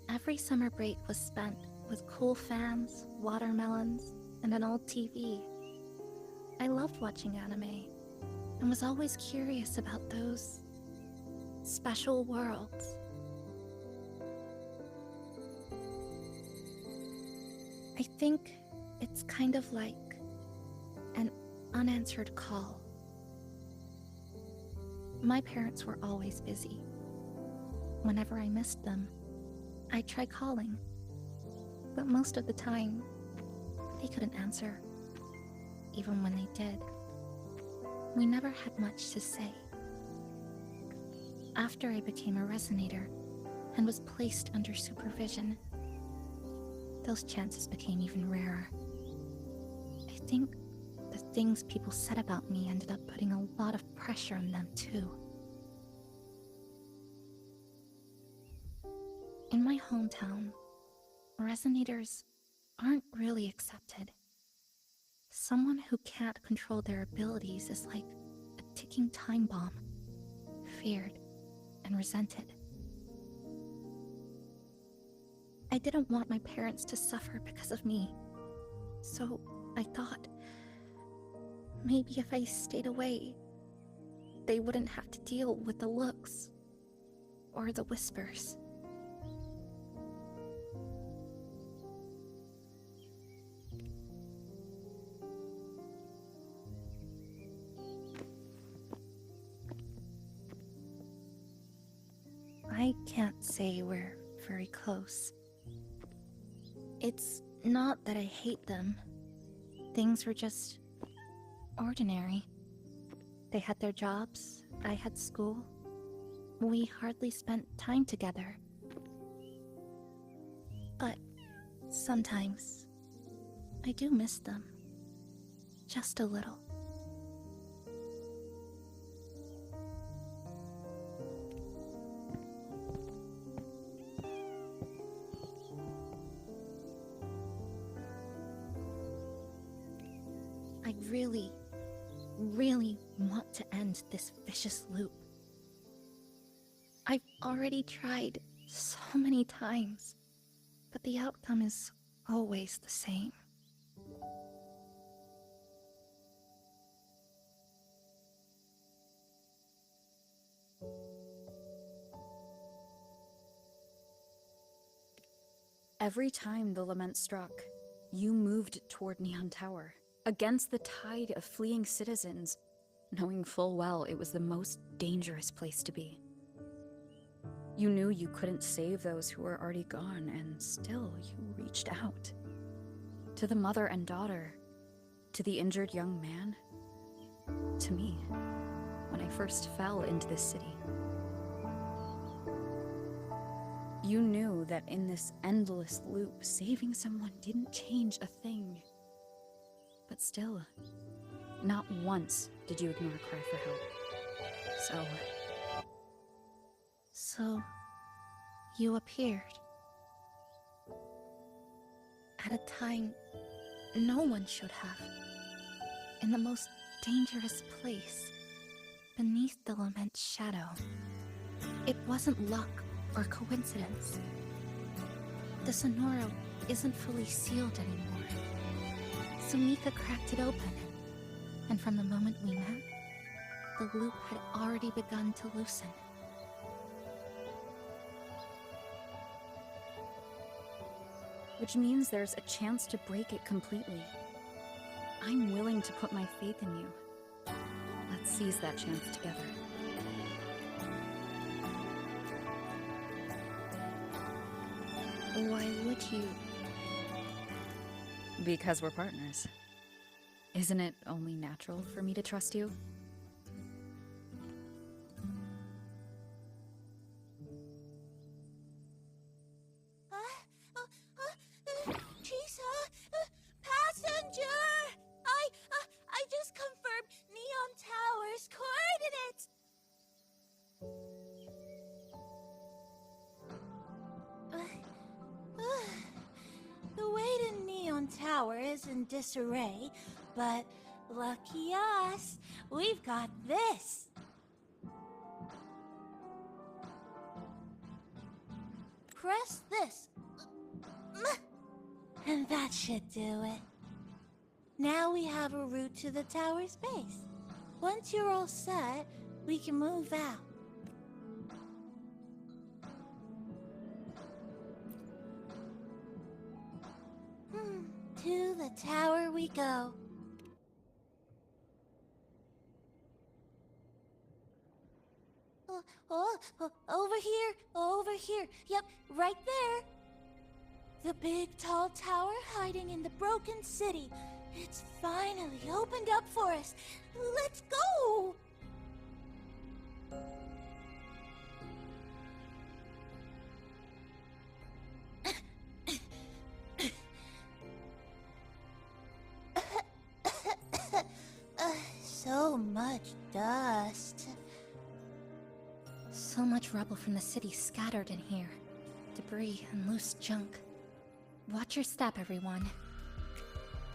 every summer break was spent with cool fans, watermelons, and an old TV. I loved watching anime, and was always curious about those special worlds. I think it's kind of like an unanswered call. My parents were always busy. Whenever I missed them, I'd try calling, but most of the time, they couldn't answer, even when they did. We never had much to say. after I became a resonator and was placed under supervision, those chances became even rarer. I think the things people said about me ended up putting a lot of pressure on them too. In my hometown, resonators aren't really accepted. Someone who can't control their abilities is like a ticking time bomb, feared and resented. I didn't want my parents to suffer because of me, so I thought maybe if I stayed away, they wouldn't have to deal with the looks or the whispers. I can't say we're very close. It's not that I hate them. Things were just ordinary. They had their jobs, I had school. We hardly spent time together. But sometimes I do miss them. Just a little. I really want to end this vicious loop. I've already tried so many times, but the outcome is always the same. Every time the lament struck, you moved toward Neon Tower, against the tide of fleeing citizens, knowing full well it was the most dangerous place to be. You knew you couldn't save those who were already gone, and still you reached out. To the mother and daughter, to the injured young man, to me, when I first fell into this city. You knew that in this endless loop, saving someone didn't change a thing. But still, not once did you ignore a cry for help. So, you appeared. At a time no one should have. In the most dangerous place, beneath the lament's shadow. It wasn't luck or coincidence. The Sonoro isn't fully sealed anymore. Sumika cracked it open, and from the moment we met, the loop had already begun to loosen. Which means there's a chance to break it completely. I'm willing to put my faith in you. Let's seize that chance together. Why would you? Because we're partners. Isn't it only natural for me to trust you? Passenger! I just confirmed Neon Tower's coordinates! The way to Neon Tower is in disarray, but lucky us, we've got this! Press this. And that should do it. Now we have a route to the tower's base. Once you're all set, we can move out. To the tower we go. Over here. Yep, right there. The big tall tower hiding in the broken city. It's finally opened up for us. Let's go! There's rubble from the city scattered in here. Debris and loose junk. Watch your step, everyone.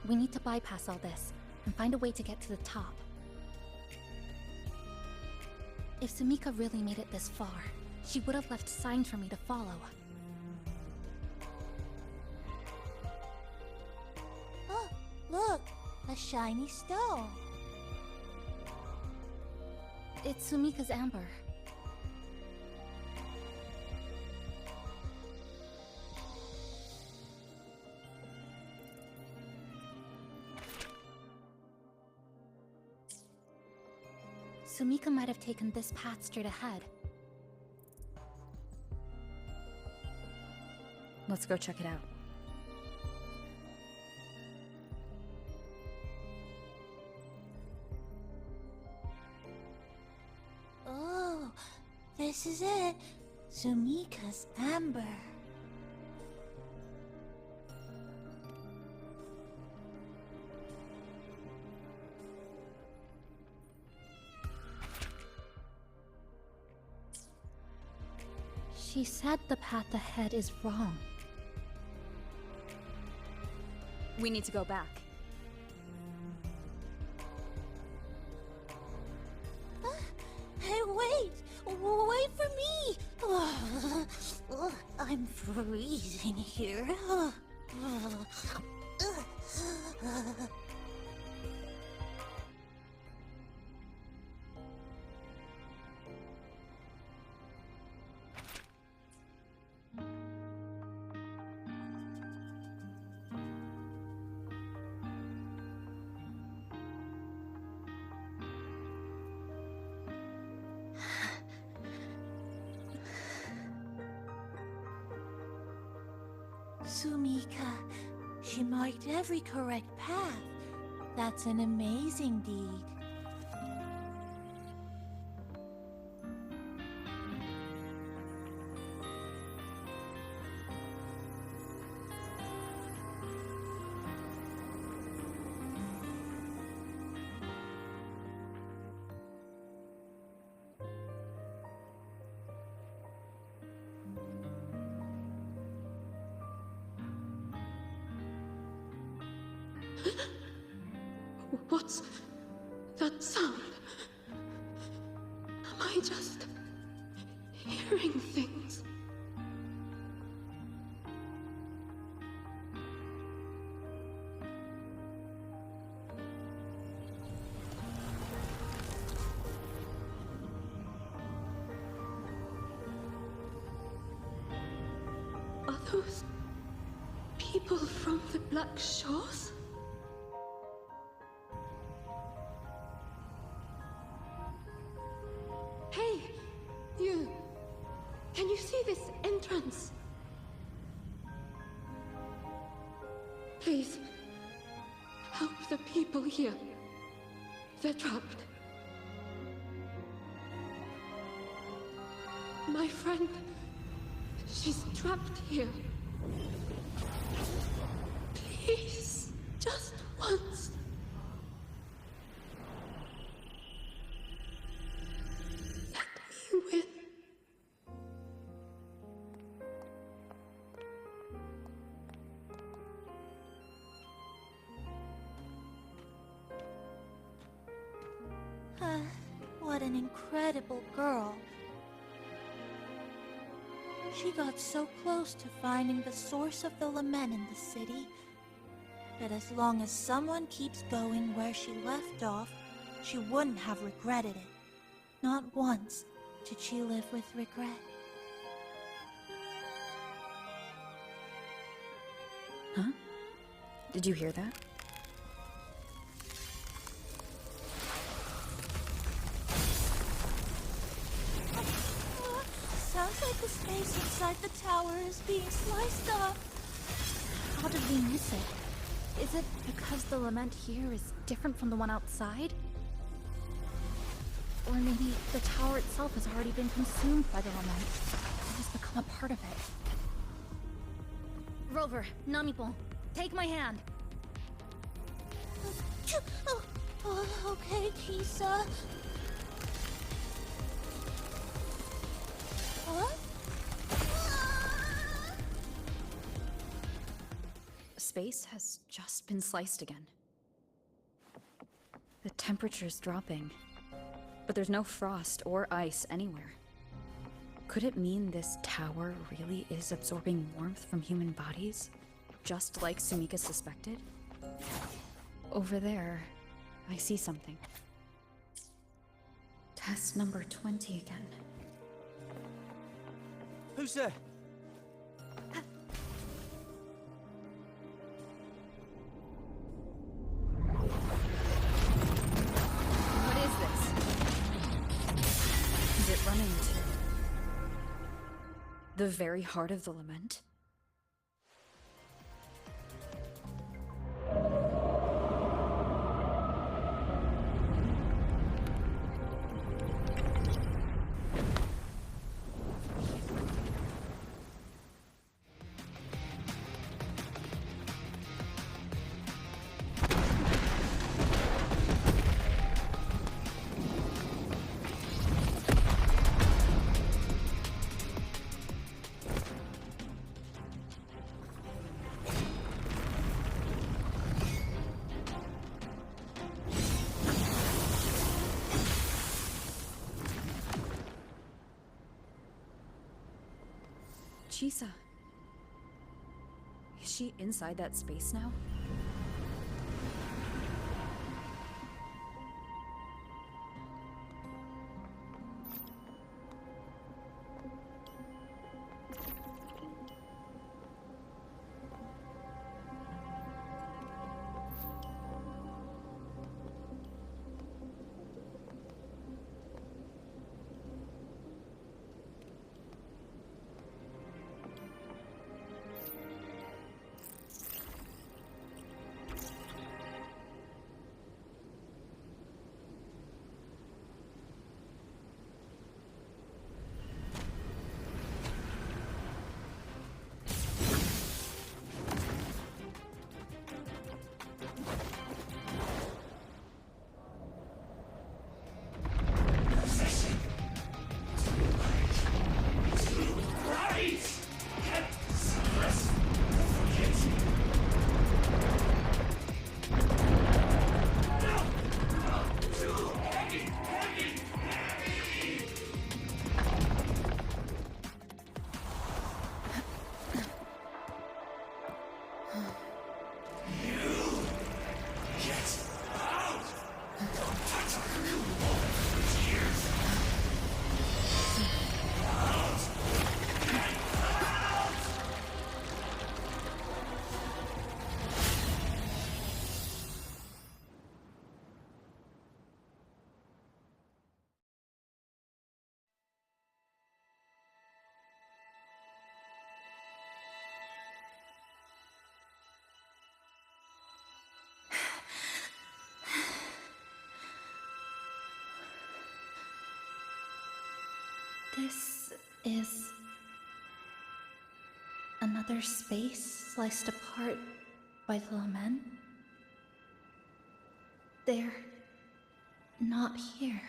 We need to bypass all this and find a way to get to the top. If Sumika really made it this far, she would have left signs for me to follow. Oh, look! A shiny stone. It's Sumika's amber. Sumika might have taken this path straight ahead. Let's go check it out. Oh, this is it. Sumika's amber. She said the path ahead is wrong. We need to go back. Hey, wait! Wait for me! I'm freezing here. Sumika, she marked every correct path. That's an amazing deed. What's that sound? Am I just hearing things? Are those people from the Black Shores? Hey, you! Can you see this entrance? Please, help the people here. They're trapped. My friend, she's trapped here. Please, just once. Let me win. What an incredible girl. She got so close to finding the source of the lament in the city. But as long as someone keeps going where she left off, she wouldn't have regretted it. Not once did she live with regret. Huh? Did you hear that? Sounds like the space inside the tower is being sliced up. How did we miss it? Is it because the lament here is different from the one outside? Or maybe the tower itself has already been consumed by the lament and has become a part of it. Rover, Namipon, take my hand. Okay, Kisa. space has just been sliced again. The temperature's dropping, but there's no frost or ice anywhere. Could it mean this tower really is absorbing warmth from human bodies? Just like Sumika suspected? Over there, I see something. Test number 20 again. Who's there? What is this? Is it running to the very heart of the lament? Chisa. Is she inside that space now? This is another space sliced apart by the lament. They're not here.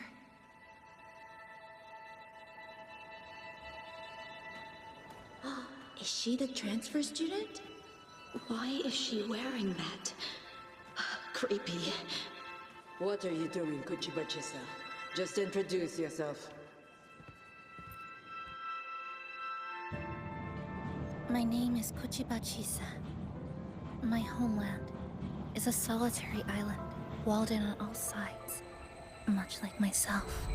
Is she the transfer student? Why is she wearing that? Creepy. What are you doing, Kuchiba-chisa? Just introduce yourself. My name is Kuchiba-chisa. My homeland is a solitary island, walled in on all sides, much like myself.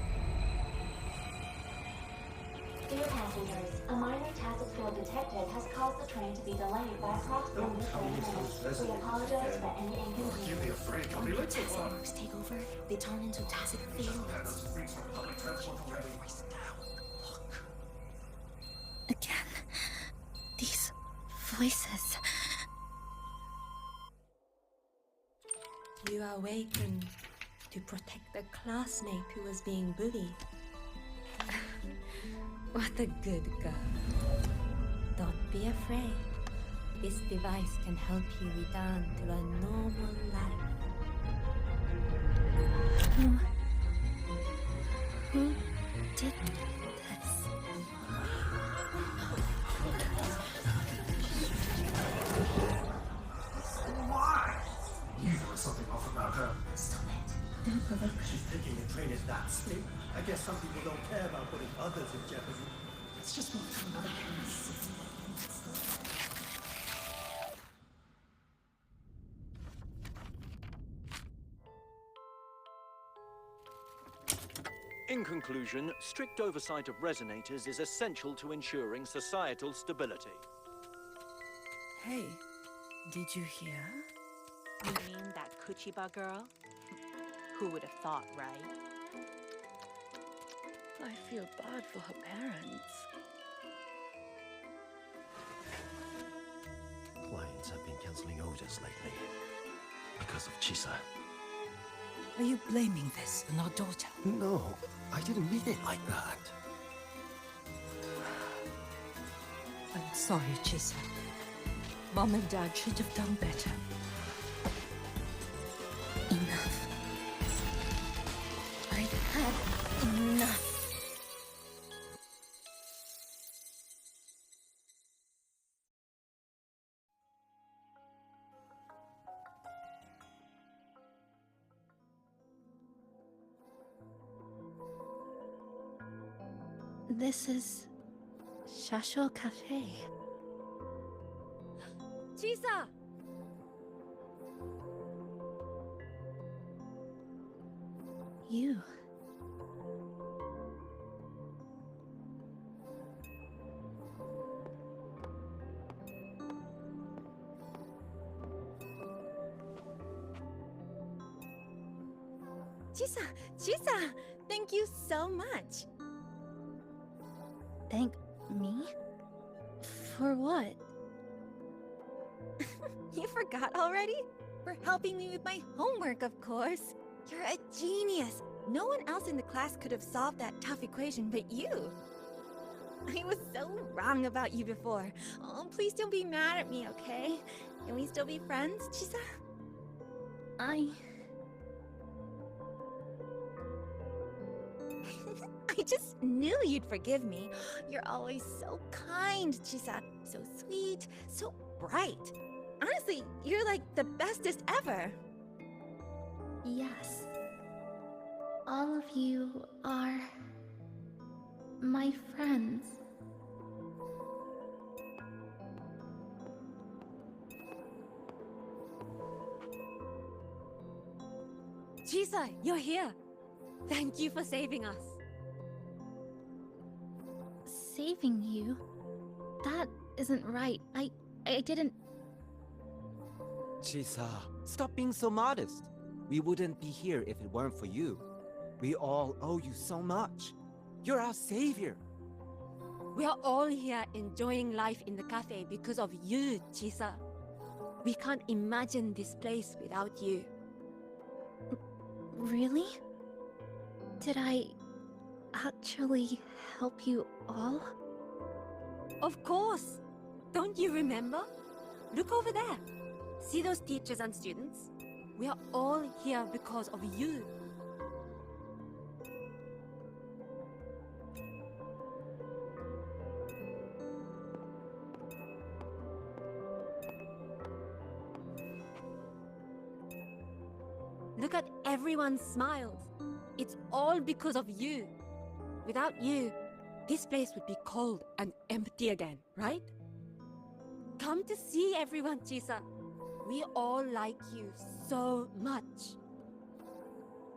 Dear passengers, a minor tacit field detected has caused the train to be delayed by approximately 30 minutes. We apologize for any inconvenience. When tacit marks take over, they turn into tacit fields. Again, these voices. You awakened to protect the classmate who was being bullied. What a good girl. Don't be afraid. This device can help you return to a normal life. Who did this? traded that stick. I guess some people don't care about putting others in jeopardy. Let's just move to another place. In conclusion, strict oversight of resonators is essential to ensuring societal stability. Hey, did you hear? You mean that Kuchiba girl? Who would have thought, right? I feel bad for her parents. Clients have been canceling orders lately because of Chisa. Are you blaming this on our daughter? No, I didn't mean it like that. I'm sorry, Chisa. Mom and Dad should have done better. Enough. I've had enough. This is Shasho Cafe. Chisa! You. Chisa, thank you so much. Thank me? For what? You forgot already? For helping me with my homework, of course. You're a genius. No one else in the class could have solved that tough equation but you. I was so wrong about you before. Oh, please don't be mad at me, okay? Can we still be friends, Chisa? I just knew you'd forgive me. You're always so kind, Chisa. So sweet, so bright. Honestly, you're like the bestest ever. Yes. All of you are my friends. Chisa, you're here. Thank you for saving us. Saving you? That isn't right. I didn't... Chisa, stop being so modest. We wouldn't be here if it weren't for you. We all owe you so much. You're our savior. We are all here enjoying life in the cafe because of you, Chisa. We can't imagine this place without you. Really? Did I actually help you all? Of course! Don't you remember? Look over there. See those teachers and students? We are all here because of you. Look at everyone's smiles. It's all because of you. Without you, this place would be cold and empty again, right? Come to see everyone, Chisa. We all like you so much.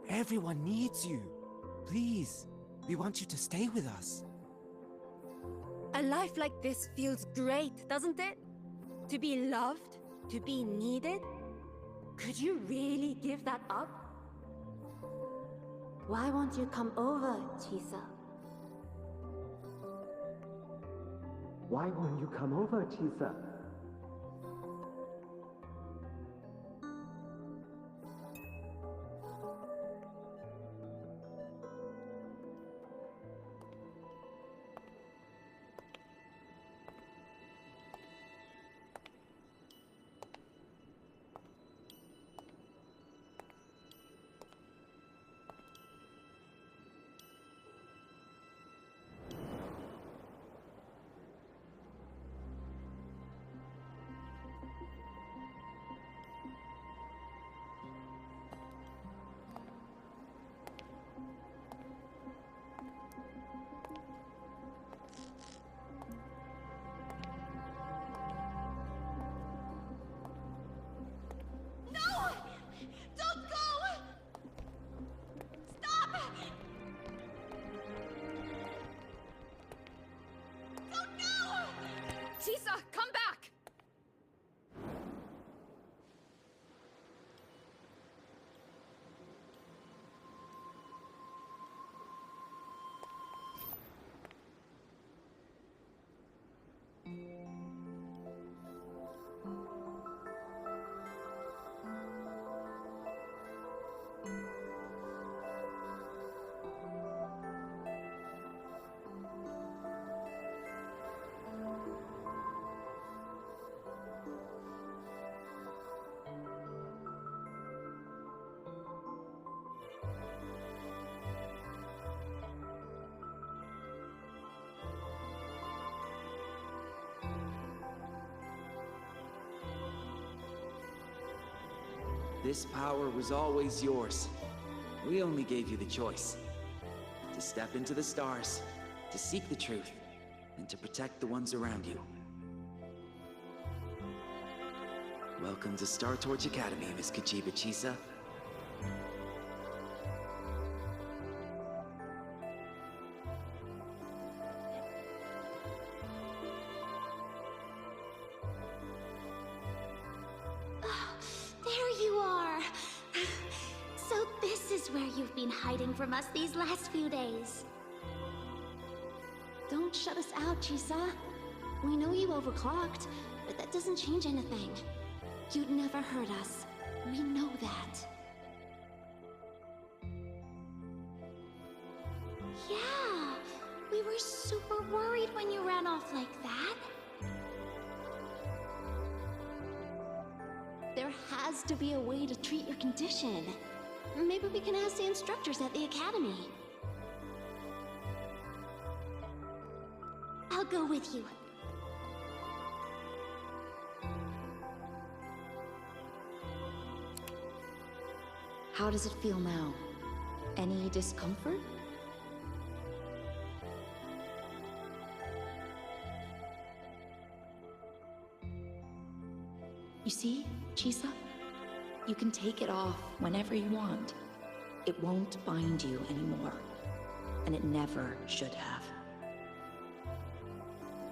Everyone needs you. Please, we want you to stay with us. A life like this feels great, doesn't it? To be loved, to be needed. Could you really give that up? Why won't you come over, Chisa? Why won't you come over, Chisa? This power was always yours. We only gave you the choice. To step into the stars, to seek the truth, and to protect the ones around you. Welcome to Star Torch Academy, Miss Kuchiba Chisa. There you are! So this is where you've been hiding from us these last few days. Don't shut us out, Chisa. We know you overclocked, but that doesn't change anything. You'd never hurt us. We know that. Yeah, we were super worried when you ran off like that. There has to be a way to treat your condition. Maybe we can ask the instructors at the academy. I'll go with you. How does it feel now? Any discomfort? You see, Chisa? You can take it off whenever you want. It won't bind you anymore. And it never should have.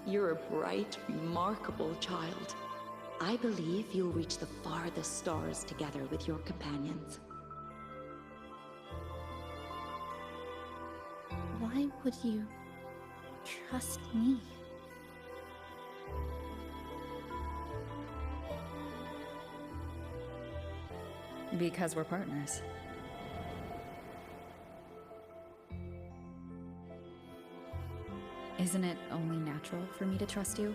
You're a bright, remarkable child. I believe you'll reach the farthest stars together with your companions. Why would you trust me? Because we're partners. Isn't it only natural for me to trust you?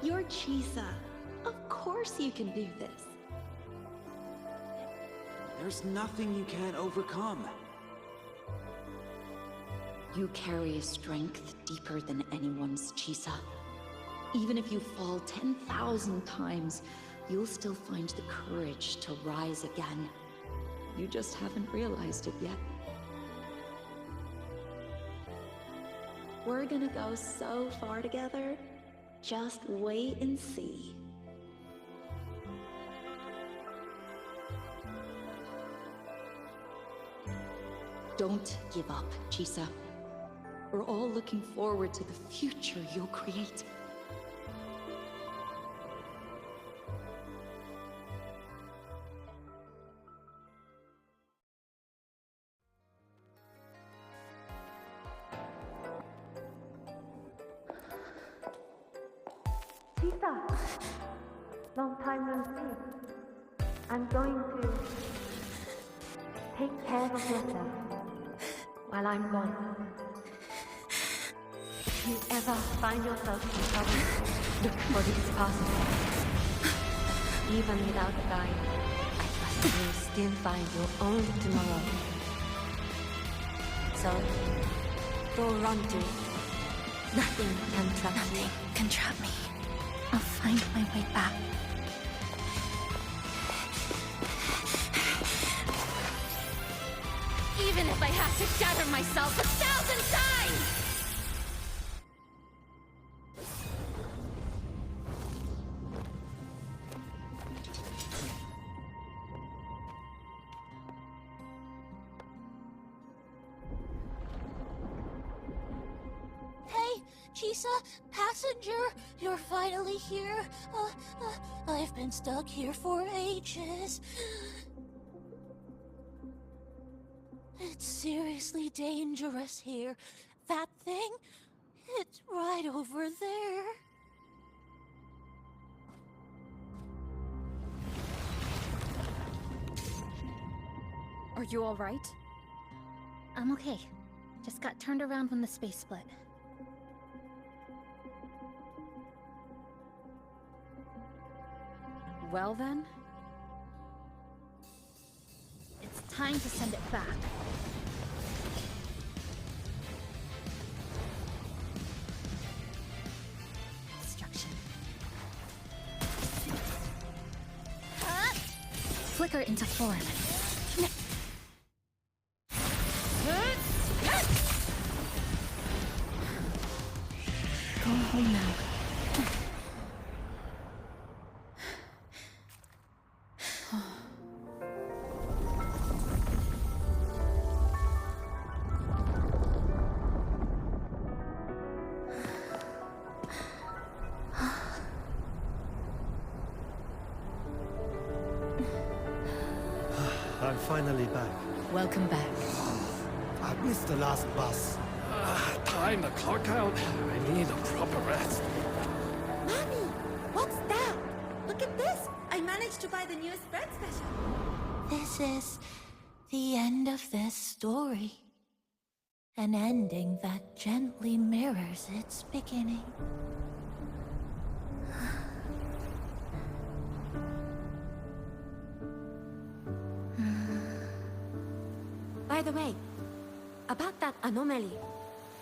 You're Chisa. Of course you can do this. There's nothing you can't overcome. You carry a strength deeper than anyone's, Chisa. Even if you fall 10,000 times, you'll still find the courage to rise again. You just haven't realized it yet. We're gonna go so far together. Just wait and see. Don't give up, Chisa. We're all looking forward to the future you'll create. Chisa! Long time no see. I'm going to take care of yourself while I'm gone. If you ever find yourself in trouble, look for these passages. Even without a guide, I trust you'll still find your own tomorrow. So, go run to it. Nothing can trap you. Nothing can trap me. I'll find my way back. Even if I have to shatter myself 1,000 times! Hey, Chisa, passenger, you're finally here. I've been stuck here for ages. It's seriously dangerous here. That thing, it's right over there. Are you all right? I'm okay. Just got turned around when the space split. Well then? It's time to send it back. Destruction. flicker into form. Go home now. I'm finally back. Welcome back. I missed the last bus. Time to clock out. I need a proper rest. Mommy, what's that? Look at this. I managed to buy the newest bread special. This is the end of this story. An ending that gently mirrors its beginning. By the way, about that anomaly,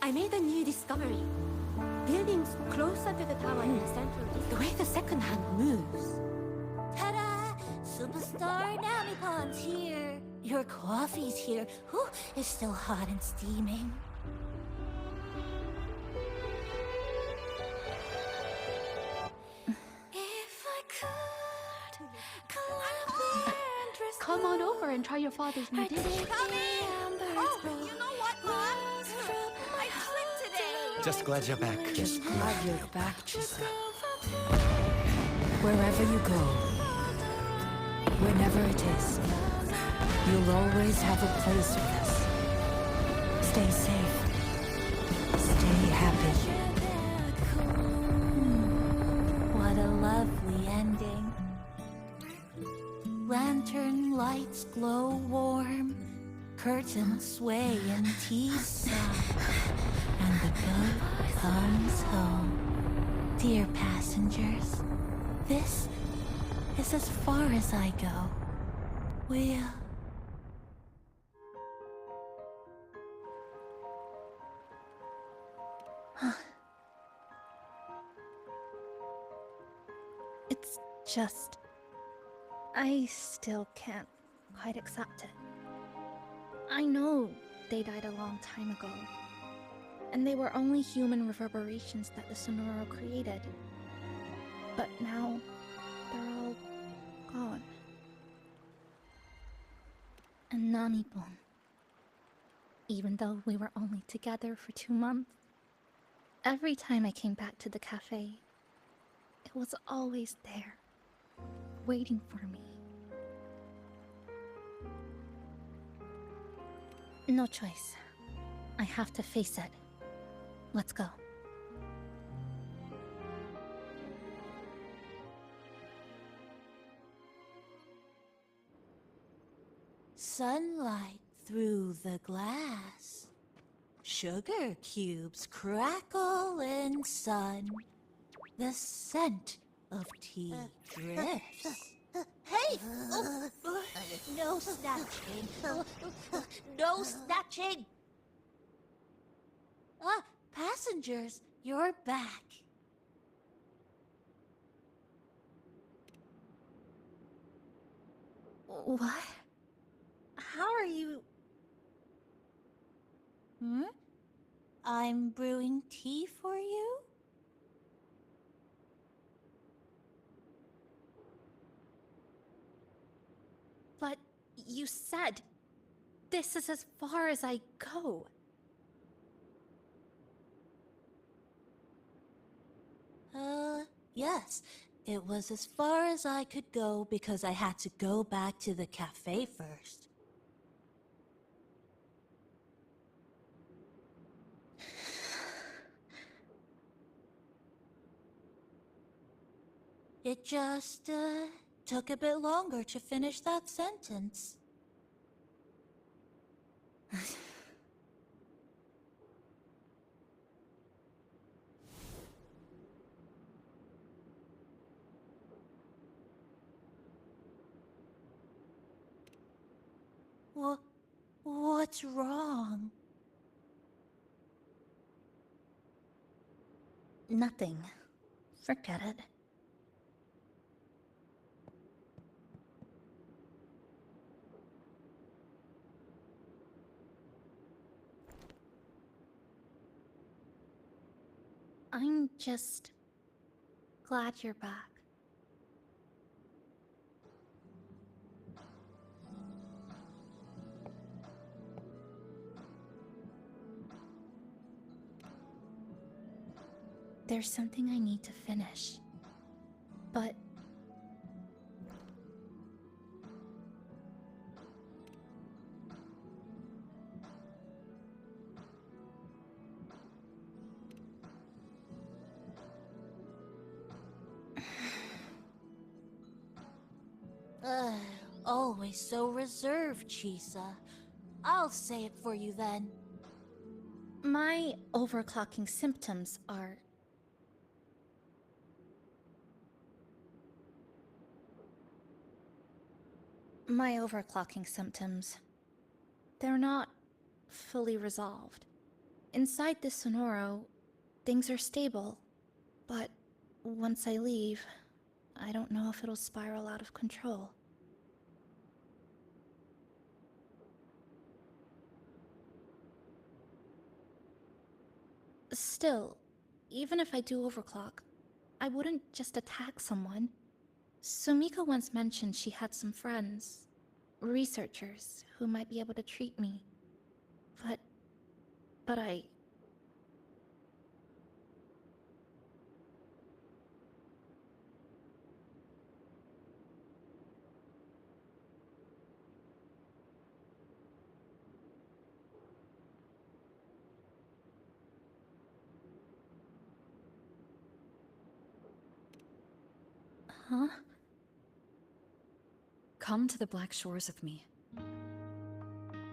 I made a new discovery. Buildings closer to the tower in the central district, the way the second hand moves. Ta-da! Superstar Namipon's here. Your coffee's here. Whew, it's still hot and steaming. If I could climb there and dress Come on over and try your father's new dish. Oh, you know what, Mom? I tripped today. Just glad you're back. Just glad you're back, Chisa. Wherever you go, whenever it is, you'll always have a place with us. Stay safe. Stay happy. What a lovely ending. Lantern lights glow warm, curtains sway in tea sun, and the boat comes home. Dear passengers, this is as far as I go. We'll... It's just... I still can't quite accept it. I know they died a long time ago, and they were only human reverberations that the Sonoro created. But now, they're all gone. And Namipon, even though we were only together for 2 months, every time I came back to the cafe, it was always there, waiting for me. No choice. I have to face it. Let's go. Sunlight through the glass. Sugar cubes crackle in sun. The scent of tea drifts. Hey! No snatching. No snatching! Ah, passengers, you're back. What? How are you... I'm brewing tea for you? But you said this is as far as I go. Yes. It was as far as I could go because I had to go back to the cafe first. It just, took a bit longer to finish that sentence. What's wrong? Nothing. Forget it. I'm just glad you're back. There's something I need to finish, but always so reserved, Chisa. I'll say it for you then. my overclocking symptoms are... My overclocking symptoms, they're not fully resolved. Inside the Sonoro, things are stable, but once I leave, I don't know if it'll spiral out of control. Still, even if I do overclock, I wouldn't just attack someone. Sumika once mentioned she had some friends, researchers, who might be able to treat me. But I... Huh? Come to the Black Shores with me.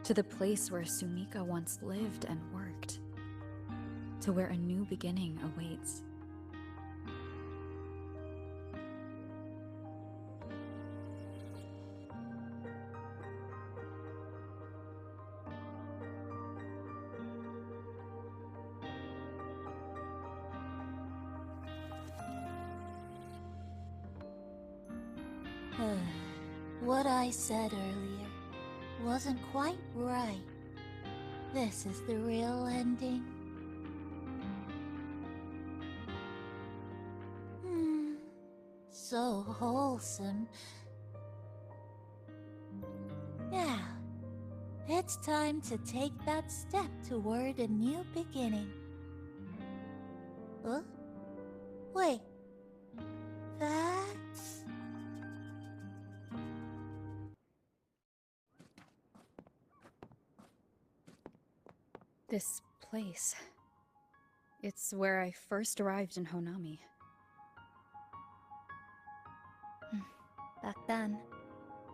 To the place where Sumika once lived and worked. To where a new beginning awaits. What I said earlier wasn't quite right. This is the real ending. So wholesome. Now, it's time to take that step toward a new beginning. Huh? Wait. That's... This place. It's where I first arrived in Honami. Back then,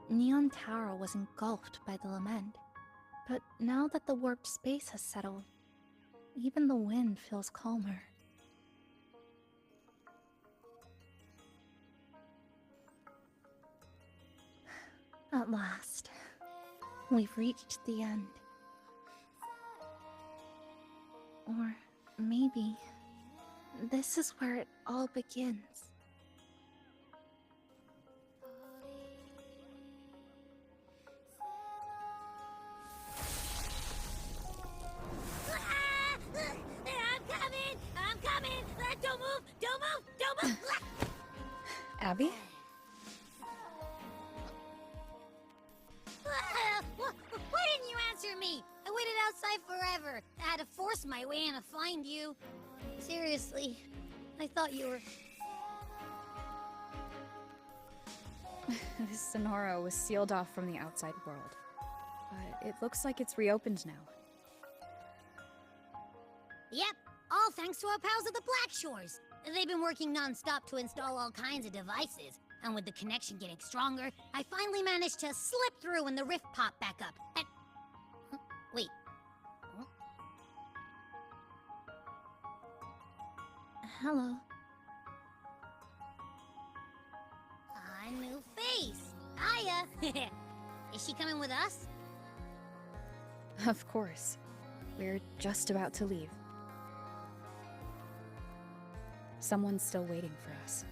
Neon Tower was engulfed by the lament. But now that the warped space has settled, even the wind feels calmer. At last, we've reached the end. Or maybe this is where it all begins. I'm coming! Don't move! Don't move! Abby? Why didn't you answer me? I waited outside forever. I had to force my way in to find you. Seriously, I thought you were... This Sonoro was sealed off from the outside world. But it looks like it's reopened now. Yep, all thanks to our pals at the Black Shores. They've been working non-stop to install all kinds of devices. And with the connection getting stronger, I finally managed to slip through when the rift popped back up. And... Wait. Huh? Hello. A new face. Hiya. Is she coming with us? Of course. We're just about to leave. Someone's still waiting for us.